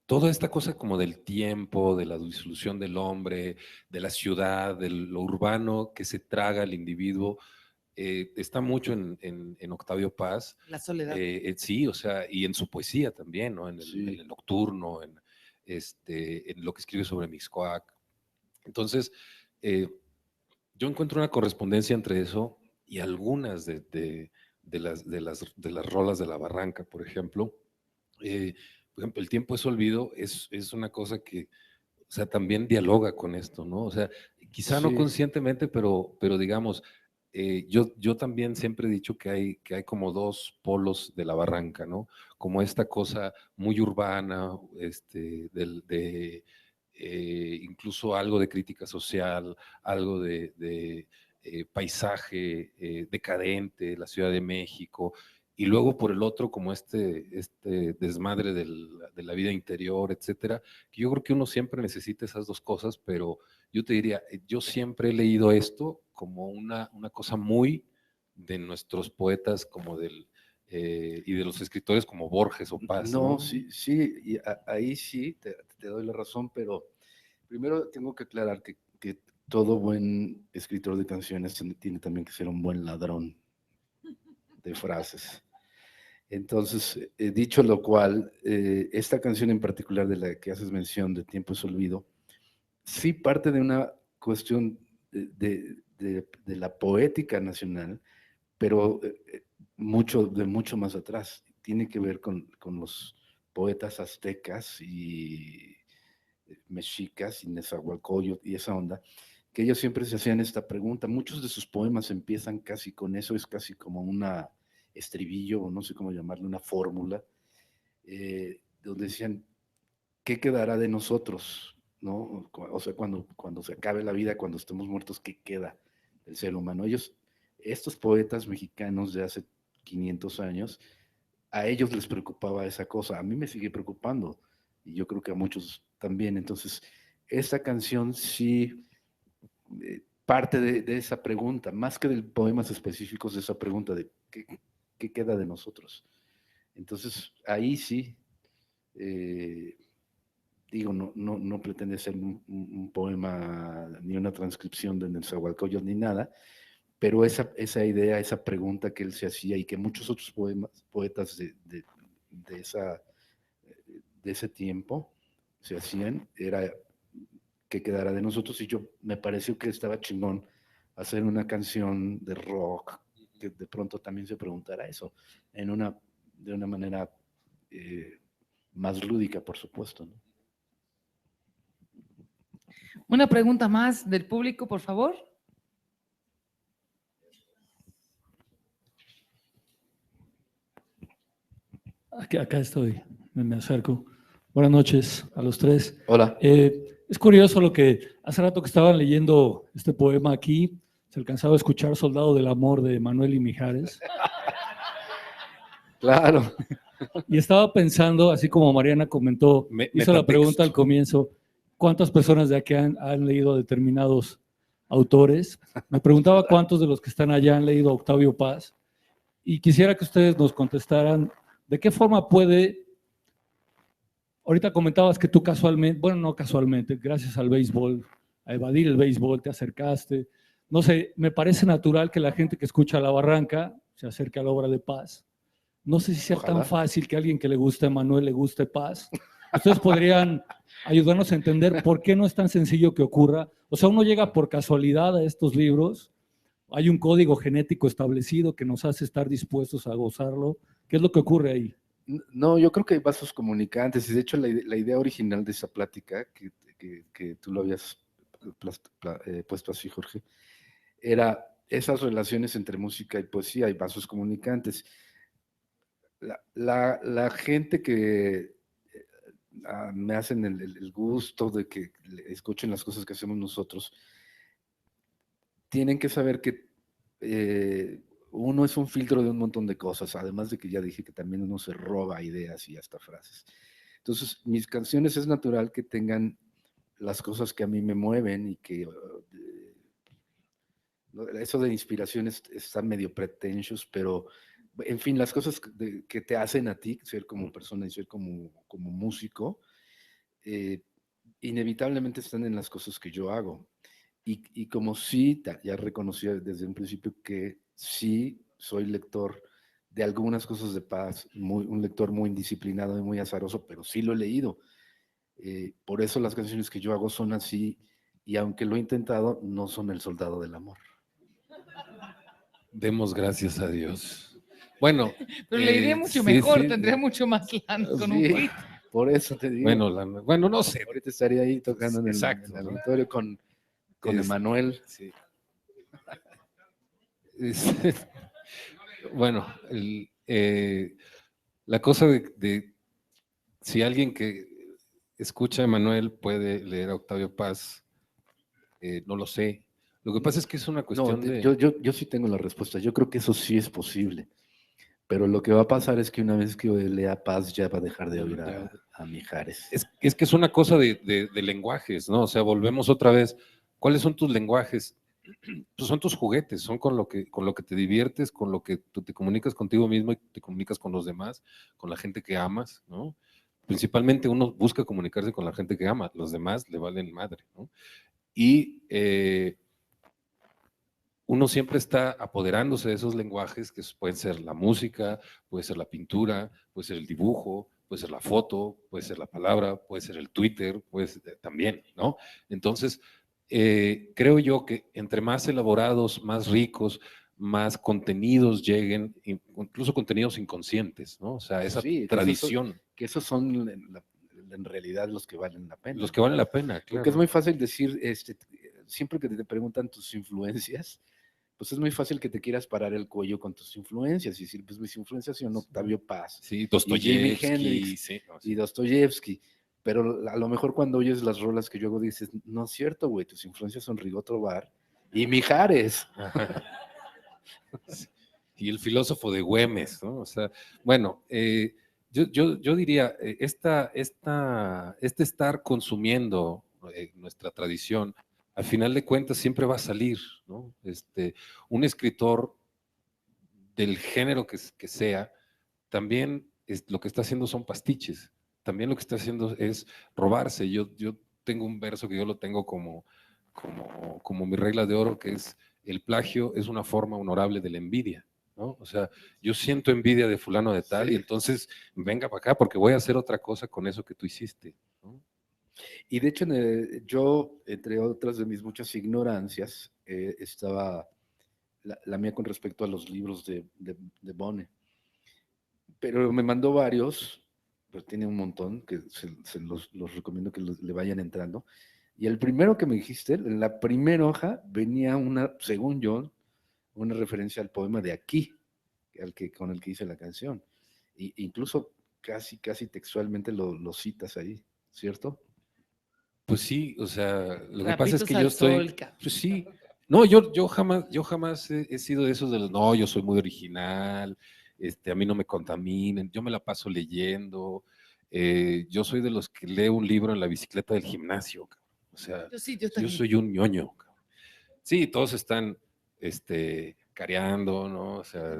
[SPEAKER 4] toda esta cosa como del tiempo, de la disolución del hombre, de la ciudad, de lo urbano que se traga el individuo, está mucho en Octavio Paz.
[SPEAKER 2] La soledad.
[SPEAKER 4] Sí, o sea, y en su poesía también, ¿no? En
[SPEAKER 3] Sí.
[SPEAKER 4] el Nocturno, en lo que escribe sobre Mixcoac. Entonces, yo encuentro una correspondencia entre eso y algunas de las rolas de La Barranca, por ejemplo. El tiempo es olvido, es una cosa que, o sea, también dialoga con esto, ¿no? O sea, quizá no
[SPEAKER 3] Sí.
[SPEAKER 4] conscientemente, pero digamos, yo también siempre he dicho que hay como dos polos de La Barranca, ¿no? Como esta cosa muy urbana, incluso algo de crítica social, algo de paisaje decadente, la Ciudad de México, y luego por el otro como este desmadre de la vida interior, etcétera, que yo creo que uno siempre necesita esas dos cosas, pero yo te diría, yo siempre he leído esto como una cosa muy de nuestros poetas como y de los escritores como Borges o Paz.
[SPEAKER 3] No, sí, y ahí sí te doy la razón, pero primero tengo que aclarar que todo buen escritor de canciones tiene también que ser un buen ladrón de frases. Entonces, dicho lo cual, esta canción en particular de la que haces mención, de Tiempo es Olvido, sí parte de una cuestión de la poética nacional, pero de mucho más atrás. Tiene que ver con los poetas aztecas y mexicas y Nezahualcóyotl y esa onda, que ellos siempre se hacían esta pregunta. Muchos de sus poemas empiezan casi con eso, es casi como una estribillo, o no sé cómo llamarlo, una fórmula, donde decían, ¿qué quedará de nosotros? ¿No? O sea, cuando se acabe la vida, cuando estemos muertos, ¿qué queda del ser humano? Estos poetas mexicanos de hace 500 años, a ellos les preocupaba esa cosa, a mí me sigue preocupando, y yo creo que a muchos también. Entonces, esta canción sí parte de esa pregunta, más que de poemas específicos, de esa pregunta de qué queda de nosotros. Entonces, ahí sí, digo, no pretende ser un poema ni una transcripción de Nezahualcóyotl ni nada, pero esa idea, esa pregunta que él se hacía y que muchos otros poetas de ese tiempo se hacían, era qué quedará de nosotros. Y me pareció que estaba chingón hacer una canción de rock que de pronto también se preguntara eso, de una manera más lúdica, por supuesto, ¿no?
[SPEAKER 2] Una pregunta más del público, por favor.
[SPEAKER 6] Acá estoy, me acerco. Buenas noches a los tres.
[SPEAKER 3] Hola.
[SPEAKER 6] Es curioso lo que hace rato que estaban leyendo este poema aquí, se alcanzaba a escuchar Soldado del Amor de Manuel y Mijares.
[SPEAKER 3] Claro.
[SPEAKER 6] Y estaba pensando, así como Mariana comentó, hizo la pregunta al comienzo, ¿cuántas personas de aquí han leído a determinados autores? Me preguntaba cuántos de los que están allá han leído a Octavio Paz, y quisiera que ustedes nos contestaran de qué forma puede. Ahorita comentabas que tú casualmente, bueno, no casualmente, gracias al béisbol, a evadir el béisbol, te acercaste. No sé, me parece natural que la gente que escucha La Barranca se acerque a la obra de Paz. No sé si sea tan fácil que a alguien que le guste a Manuel le guste Paz. Ustedes podrían ayudarnos a entender por qué no es tan sencillo que ocurra. O sea, uno llega por casualidad a estos libros, hay un código genético establecido que nos hace estar dispuestos a gozarlo. ¿Qué es lo que ocurre ahí?
[SPEAKER 3] No, yo creo que hay vasos comunicantes, y de hecho la idea original de esa plática, que tú lo habías puesto así, Jorge, era esas relaciones entre música y poesía, hay vasos comunicantes. La gente que me hacen el gusto de que escuchen las cosas que hacemos nosotros, tienen que saber que uno es un filtro de un montón de cosas, además de que ya dije que también uno se roba ideas y hasta frases. Entonces, mis canciones es natural que tengan las cosas que a mí me mueven y que eso de inspiración está medio pretentious, pero en fin, las cosas que te hacen a ti ser como persona y ser como músico, inevitablemente están en las cosas que yo hago. Y como sí, ya reconocí desde un principio que sí soy lector de algunas cosas de Paz, un lector muy indisciplinado y muy azaroso, pero sí lo he leído. Por eso las canciones que yo hago son así, y aunque lo he intentado, no son El Soldado del Amor.
[SPEAKER 4] Demos gracias a Dios. Bueno.
[SPEAKER 2] Pero le iría mucho mejor, tendría mucho más lana con un tweet.
[SPEAKER 3] Por eso te digo.
[SPEAKER 4] Bueno, no sé.
[SPEAKER 3] Ahorita estaría ahí tocando en el auditorio con Emanuel.
[SPEAKER 4] Sí. Bueno, la cosa de si alguien que escucha a Emanuel puede leer a Octavio Paz, no lo sé. Lo que pasa es que es una cuestión de...
[SPEAKER 3] Yo sí tengo la respuesta. Yo creo que eso sí es posible. Pero lo que va a pasar es que una vez que lea Paz ya va a dejar de oír a Mijares.
[SPEAKER 4] Es que es una cosa de lenguajes, ¿no? O sea, volvemos otra vez. ¿Cuáles son tus lenguajes? Pues son tus juguetes, son con lo que te diviertes, con lo que tú te comunicas contigo mismo y te comunicas con los demás, con la gente que amas, ¿no? Principalmente uno busca comunicarse con la gente que ama, los demás le valen madre, ¿no? Y uno siempre está apoderándose de esos lenguajes que pueden ser la música, puede ser la pintura, puede ser el dibujo, puede ser la foto, puede ser la palabra, puede ser el Twitter, pues también, ¿no? Entonces, creo yo que entre más elaborados, más ricos, más contenidos lleguen, incluso contenidos inconscientes, ¿no? O sea, esa tradición.
[SPEAKER 3] Esos son en realidad los que valen la pena.
[SPEAKER 4] Los que valen la pena, claro.
[SPEAKER 3] Porque es muy fácil decir, siempre que te preguntan tus influencias, pues es muy fácil que te quieras parar el cuello con tus influencias y decir, pues mis influencias son Octavio Paz,
[SPEAKER 4] Sí,
[SPEAKER 3] Jimi
[SPEAKER 4] Dostoyevsky,
[SPEAKER 3] Hendrix,
[SPEAKER 4] sí, no,
[SPEAKER 3] y Dostoyevsky. Pero a lo mejor cuando oyes las rolas que yo hago dices, no es cierto, güey, tus influencias son Rigoletto Bar y Mijares.
[SPEAKER 4] y el filósofo de Güemes, ¿no? O sea, bueno, yo diría, este estar consumiendo nuestra tradición, al final de cuentas siempre va a salir, ¿no? Un escritor del género que sea, también lo que está haciendo son pastiches, también lo que está haciendo es robarse. Yo tengo un verso que yo lo tengo como mi regla de oro, que es: el plagio es una forma honorable de la envidia, ¿no? O sea, yo siento envidia de fulano de tal, y entonces venga para acá porque voy a hacer otra cosa con eso que tú hiciste, ¿no?
[SPEAKER 3] Y de hecho, yo, entre otras de mis muchas ignorancias, estaba la mía con respecto a los libros de Bonne. Pero me mandó varios, pero tiene un montón, que se los recomiendo que le vayan entrando. Y el primero que me dijiste, en la primera hoja venía una, según yo, una referencia al poema de Aquí, con el que hice la canción. Incluso casi textualmente lo citas ahí, ¿cierto?
[SPEAKER 4] Pues sí, o sea, lo que pasa es
[SPEAKER 2] Trapitos
[SPEAKER 4] que yo
[SPEAKER 2] al
[SPEAKER 4] estoy,
[SPEAKER 2] sol,
[SPEAKER 4] pues sí, no, yo jamás he sido de esos de los, no, yo soy muy original, a mí no me contaminen, yo me la paso leyendo, yo soy de los que leo un libro en la bicicleta del gimnasio, cabrón. O sea,
[SPEAKER 2] Yo sí, yo
[SPEAKER 4] yo
[SPEAKER 2] también.
[SPEAKER 4] soy un ñoño, cabrón. Sí, todos están, careando, ¿no? O sea,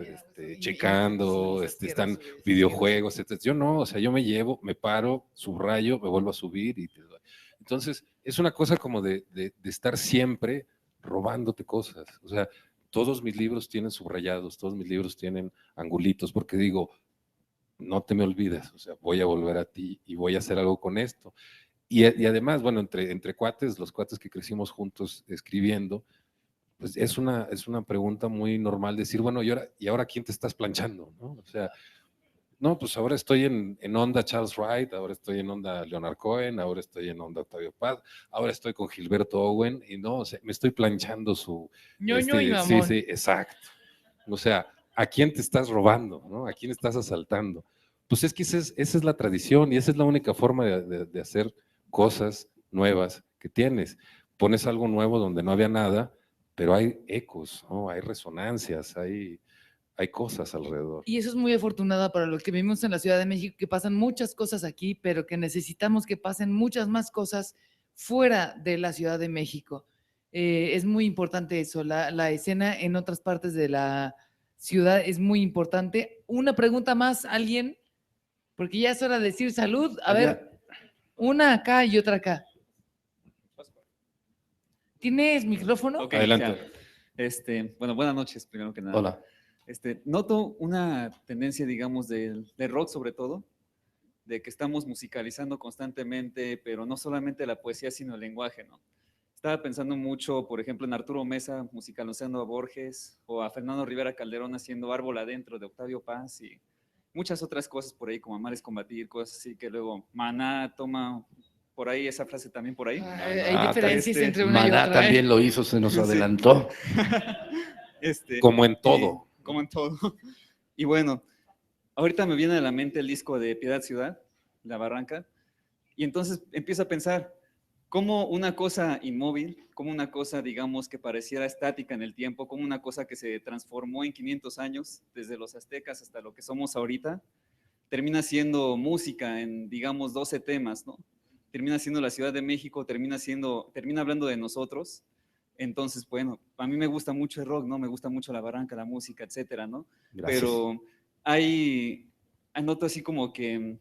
[SPEAKER 4] checando, están videojuegos, etc. Yo no, o sea, yo me llevo, me paro, subrayo, me vuelvo a subir y entonces es una cosa como de estar siempre robándote cosas. O sea, todos mis libros tienen subrayados, todos mis libros tienen angulitos, porque digo, no te me olvides, o sea, voy a volver a ti y voy a hacer algo con esto. Y además, bueno, entre cuates, los cuates que crecimos juntos escribiendo, pues es una pregunta muy normal decir, bueno, ¿y ahora quién te estás planchando? ¿No? O sea, no, pues ahora estoy en onda Charles Wright, ahora estoy en onda Leonard Cohen, ahora estoy en onda Octavio Paz, ahora estoy con Gilberto Owen, y no, o sea, me estoy planchando su...
[SPEAKER 2] ñoño y
[SPEAKER 4] sí,
[SPEAKER 2] mamón.
[SPEAKER 4] sí, exacto. O sea, ¿a quién te estás robando? ¿No? ¿A quién estás asaltando? Pues es que esa es la tradición y esa es la única forma de hacer cosas nuevas que tienes. Pones algo nuevo donde no había nada, pero hay ecos, ¿no? Hay resonancias, hay cosas alrededor.
[SPEAKER 2] Y eso es muy afortunado para los que vivimos en la Ciudad de México, que pasan muchas cosas aquí, pero que necesitamos que pasen muchas más cosas fuera de la Ciudad de México. Es muy importante eso, la escena en otras partes de la ciudad es muy importante. Una pregunta más, ¿alguien? Porque ya es hora de decir salud. A ver, una acá y otra acá. ¿Tienes micrófono?
[SPEAKER 7] Ok,
[SPEAKER 4] Adelante.
[SPEAKER 7] ya. Bueno, buenas noches, primero que nada.
[SPEAKER 3] Hola.
[SPEAKER 7] Noto una tendencia, digamos, del rock sobre todo, de que estamos musicalizando constantemente, pero no solamente la poesía, sino el lenguaje, ¿no? Estaba pensando mucho, por ejemplo, en Arturo Mesa musicalizando a Borges, o a Fernando Rivera Calderón haciendo Árbol Adentro de Octavio Paz, y muchas otras cosas por ahí, como Amar es combatir, cosas así, que luego Maná toma por ahí esa frase también por ahí.
[SPEAKER 2] Hay diferencias entre una y
[SPEAKER 3] Maná
[SPEAKER 2] otra.
[SPEAKER 3] también lo hizo, se nos adelantó.
[SPEAKER 4] Como en todo.
[SPEAKER 7] Como en todo. Y bueno, ahorita me viene a la mente el disco de Piedad Ciudad, La Barranca, y entonces empiezo a pensar cómo una cosa inmóvil, como una cosa, digamos, que pareciera estática en el tiempo, como una cosa que se transformó en 500 años, desde los aztecas hasta lo que somos ahorita, termina siendo música en, digamos, 12 temas, ¿no? Termina siendo la Ciudad de México, termina hablando de nosotros. Entonces, bueno, a mí me gusta mucho el rock, ¿no? Me gusta mucho La Barranca, la música, etcétera, ¿no?
[SPEAKER 3] Gracias.
[SPEAKER 7] Pero anoto así como que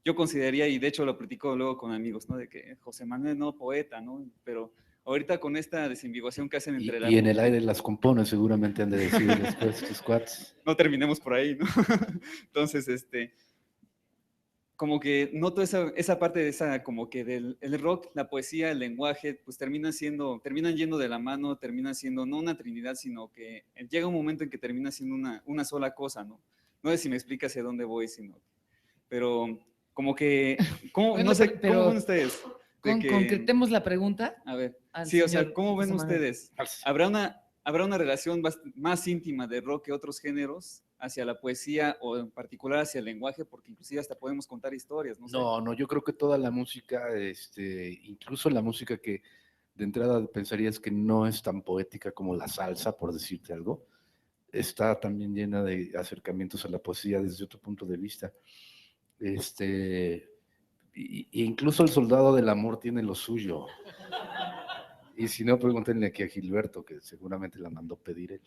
[SPEAKER 7] yo consideraría, y de hecho lo platico luego con amigos, ¿no? De que José Manuel, no, poeta, ¿no? Pero ahorita con esta desinvivación que hacen entre
[SPEAKER 3] Y en el aire las compone, seguramente han de decir después tus cuates.
[SPEAKER 7] No terminemos por ahí, ¿no? Entonces, como que noto esa parte de esa, como que del el rock, la poesía, el lenguaje, pues terminan yendo de la mano, terminan siendo no una trinidad, sino que llega un momento en que termina siendo una sola cosa, ¿no? No sé si me explica hacia dónde voy, pero como que,
[SPEAKER 2] Bueno,
[SPEAKER 7] no sé,
[SPEAKER 2] pero
[SPEAKER 7] ¿cómo ven ustedes?
[SPEAKER 2] Concretemos la pregunta.
[SPEAKER 7] A ver,
[SPEAKER 2] al
[SPEAKER 7] sí, o sea,
[SPEAKER 2] señor
[SPEAKER 7] ¿cómo ven
[SPEAKER 2] José Manuel.
[SPEAKER 7] ustedes? ¿Habrá ¿habrá una relación más íntima de rock que otros géneros hacia la poesía o en particular hacia el lenguaje? Porque inclusive hasta podemos contar historias, no sé.
[SPEAKER 3] No, yo creo que toda la música, incluso la música que de entrada pensarías que no es tan poética como la salsa, por decirte algo, está también llena de acercamientos a la poesía desde otro punto de vista. Y incluso el Soldado del Amor tiene lo suyo. Y si no, pregúntenle aquí a Gilberto, que seguramente la mandó pedir él.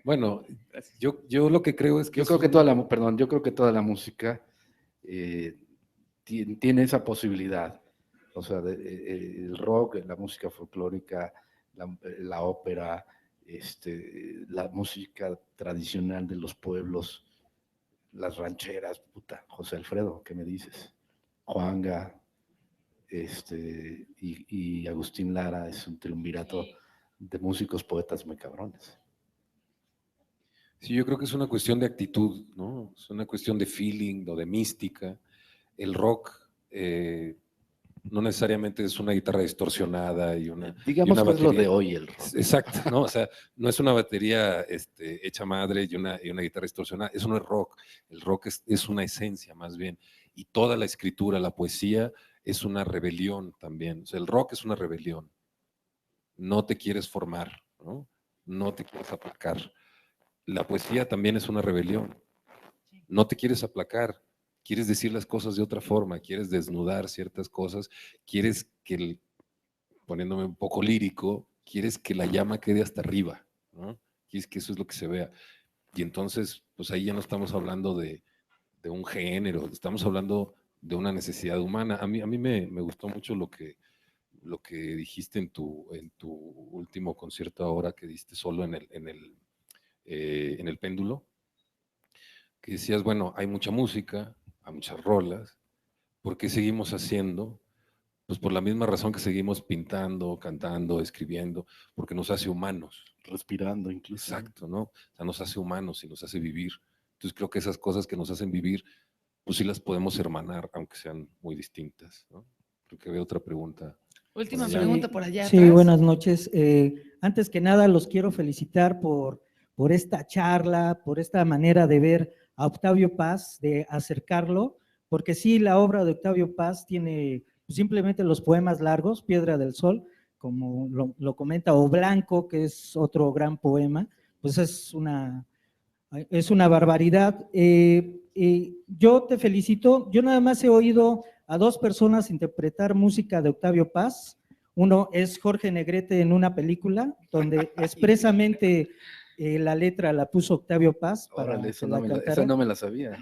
[SPEAKER 4] Bueno, yo lo que creo es que...
[SPEAKER 3] Yo creo que toda la música tiene esa posibilidad. O sea, el rock, la música folclórica, la ópera, la música tradicional de los pueblos, las rancheras, puta, José Alfredo, ¿qué me dices? Juanga, y Agustín Lara, es un triunvirato de músicos, poetas muy cabrones.
[SPEAKER 4] Sí, yo creo que es una cuestión de actitud, ¿no? Es una cuestión de feeling o de mística. El rock no necesariamente es una guitarra distorsionada y una
[SPEAKER 3] Digamos
[SPEAKER 4] y una
[SPEAKER 3] que es lo
[SPEAKER 4] batería.
[SPEAKER 3] de hoy el rock.
[SPEAKER 4] Exacto, ¿no? O sea, no es una batería hecha madre y una guitarra distorsionada. Eso no es rock. El rock es una esencia más bien. Y toda la escritura, la poesía, es una rebelión también. O sea, el rock es una rebelión. No te quieres formar, ¿no? No te quieres aplacar. La poesía también es una rebelión. No te quieres aplacar, quieres decir las cosas de otra forma, quieres desnudar ciertas cosas, quieres que, poniéndome un poco lírico, quieres que la llama quede hasta arriba, ¿no? Quieres que eso es lo que se vea. Y entonces, pues ahí ya no estamos hablando de un género, estamos hablando de una necesidad humana. A mí me gustó mucho lo que dijiste en tu último concierto ahora que diste solo en el péndulo, que decías, bueno, hay mucha música, hay muchas rolas, ¿por qué seguimos haciendo? Pues por la misma razón que seguimos pintando, cantando, escribiendo, porque nos hace humanos.
[SPEAKER 3] Respirando incluso.
[SPEAKER 4] Exacto, ¿no? O sea, nos hace humanos y nos hace vivir. Entonces creo que esas cosas que nos hacen vivir, pues sí las podemos hermanar, aunque sean muy distintas, ¿no? Creo que había otra pregunta.
[SPEAKER 2] Última
[SPEAKER 4] Por allá.
[SPEAKER 2] pregunta por allá
[SPEAKER 8] Sí,
[SPEAKER 2] atrás.
[SPEAKER 8] buenas noches. Antes que nada, los quiero felicitar por esta charla, por esta manera de ver a Octavio Paz, de acercarlo, porque sí, la obra de Octavio Paz tiene simplemente los poemas largos, Piedra del Sol, como lo comenta, o Blanco, que es otro gran poema, pues es una barbaridad. Yo te felicito, yo nada más he oído a dos personas interpretar música de Octavio Paz. Uno es Jorge Negrete en una película donde expresamente la letra la puso Octavio Paz.
[SPEAKER 3] Órale, esa no me la sabía.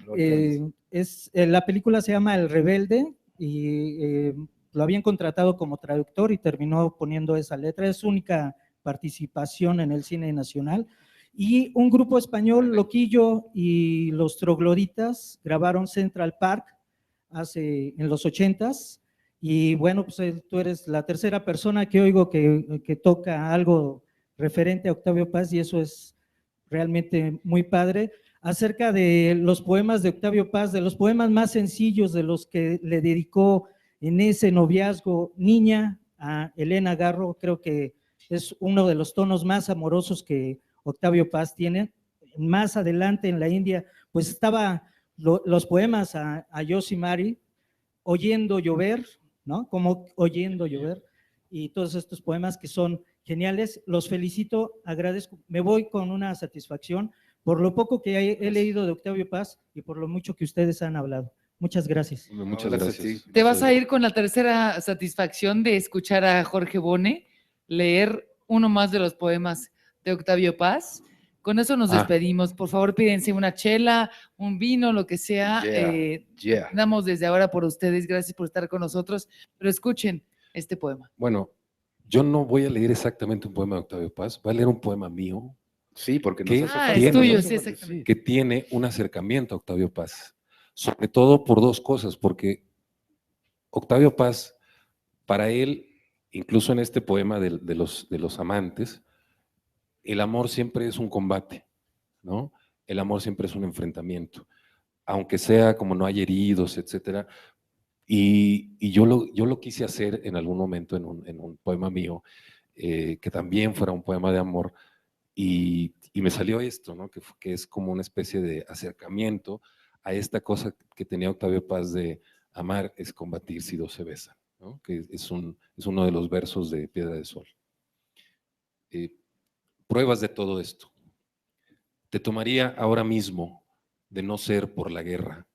[SPEAKER 8] La película se llama El Rebelde y lo habían contratado como traductor y terminó poniendo esa letra. Es su única participación en el cine nacional. Y un grupo español, Loquillo y los Trogloditas, grabaron Central Park en los 80s. Y bueno, pues tú eres la tercera persona que oigo que toca algo referente a Octavio Paz y eso es realmente muy padre. Acerca de los poemas de Octavio Paz, de los poemas más sencillos de los que le dedicó en ese noviazgo Niña a Elena Garro, creo que es uno de los tonos más amorosos que Octavio Paz tiene. Más adelante en la India, pues estaba los poemas a Yosimari, Oyendo llover, ¿no? Como Oyendo llover, y todos estos poemas que son geniales. Los felicito, agradezco, me voy con una satisfacción por lo poco que he leído de Octavio Paz y por lo mucho que ustedes han hablado. Muchas gracias.
[SPEAKER 4] Muchas gracias.
[SPEAKER 2] Te vas a ir con la tercera satisfacción de escuchar a Jorge Bone leer uno más de los poemas de Octavio Paz. Con eso nos despedimos. Por favor, pídense una chela, un vino, lo que sea. Damos desde ahora por ustedes. Gracias por estar con nosotros. Pero escuchen este poema.
[SPEAKER 4] Bueno, yo no voy a leer exactamente un poema de Octavio Paz. Voy a leer un poema mío.
[SPEAKER 3] Sí, porque
[SPEAKER 2] es tuyo, sí, exactamente.
[SPEAKER 4] Que tiene un acercamiento a Octavio Paz. Sobre todo por dos cosas, porque Octavio Paz, para él, incluso en este poema de los amantes, el amor siempre es un combate, ¿no? El amor siempre es un enfrentamiento. Aunque sea como no hay heridos, etcétera, Y yo lo quise hacer en algún momento en un poema mío, que también fuera un poema de amor, y me salió esto, ¿no? Que es como una especie de acercamiento a esta cosa que tenía Octavio Paz de amar es combatir si dos se besan, ¿no? Que es uno de los versos de Piedra de Sol. Pruebas de todo esto. Te tomaría ahora mismo de no ser por la guerra.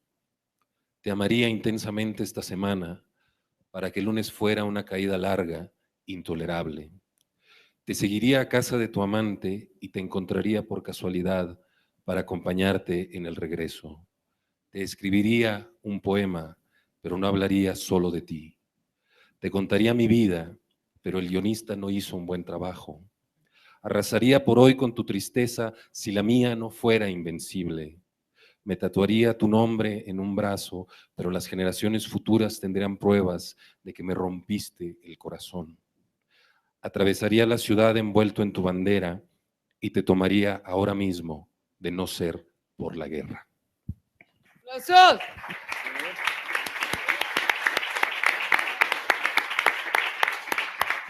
[SPEAKER 4] Te amaría intensamente esta semana para que el lunes fuera una caída larga, intolerable. Te seguiría a casa de tu amante y te encontraría por casualidad para acompañarte en el regreso. Te escribiría un poema, pero no hablaría solo de ti. Te contaría mi vida, pero el guionista no hizo un buen trabajo. Arrasaría por hoy con tu tristeza si la mía no fuera invencible. Me tatuaría tu nombre en un brazo, pero las generaciones futuras tendrían pruebas de que me rompiste el corazón. Atravesaría la ciudad envuelto en tu bandera y te tomaría ahora mismo de no ser por la guerra.
[SPEAKER 2] ¡Aplausos!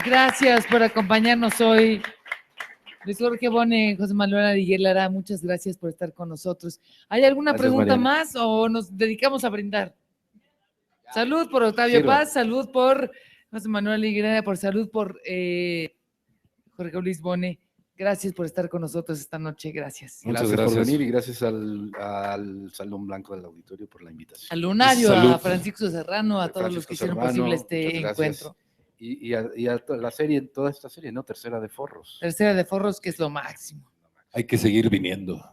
[SPEAKER 2] Gracias por acompañarnos hoy. Luis Jorge Bone, José Manuel Aguirre Lara, muchas gracias por estar con nosotros. ¿Hay alguna pregunta más o nos dedicamos a brindar? Salud por Octavio Paz, salud por José Manuel Aguirre, por salud por Jorge Luis Bone. Gracias por estar con nosotros esta noche, gracias.
[SPEAKER 3] Muchas gracias por venir y gracias al Salón Blanco del Auditorio por la invitación.
[SPEAKER 2] Al Lunario, salud. A Francisco Serrano, a todos los que hicieron posible este encuentro.
[SPEAKER 3] Y a la serie, toda esta serie, ¿no? Tercera de Forros.
[SPEAKER 2] Tercera de Forros, que es lo máximo.
[SPEAKER 4] Hay que seguir viniendo.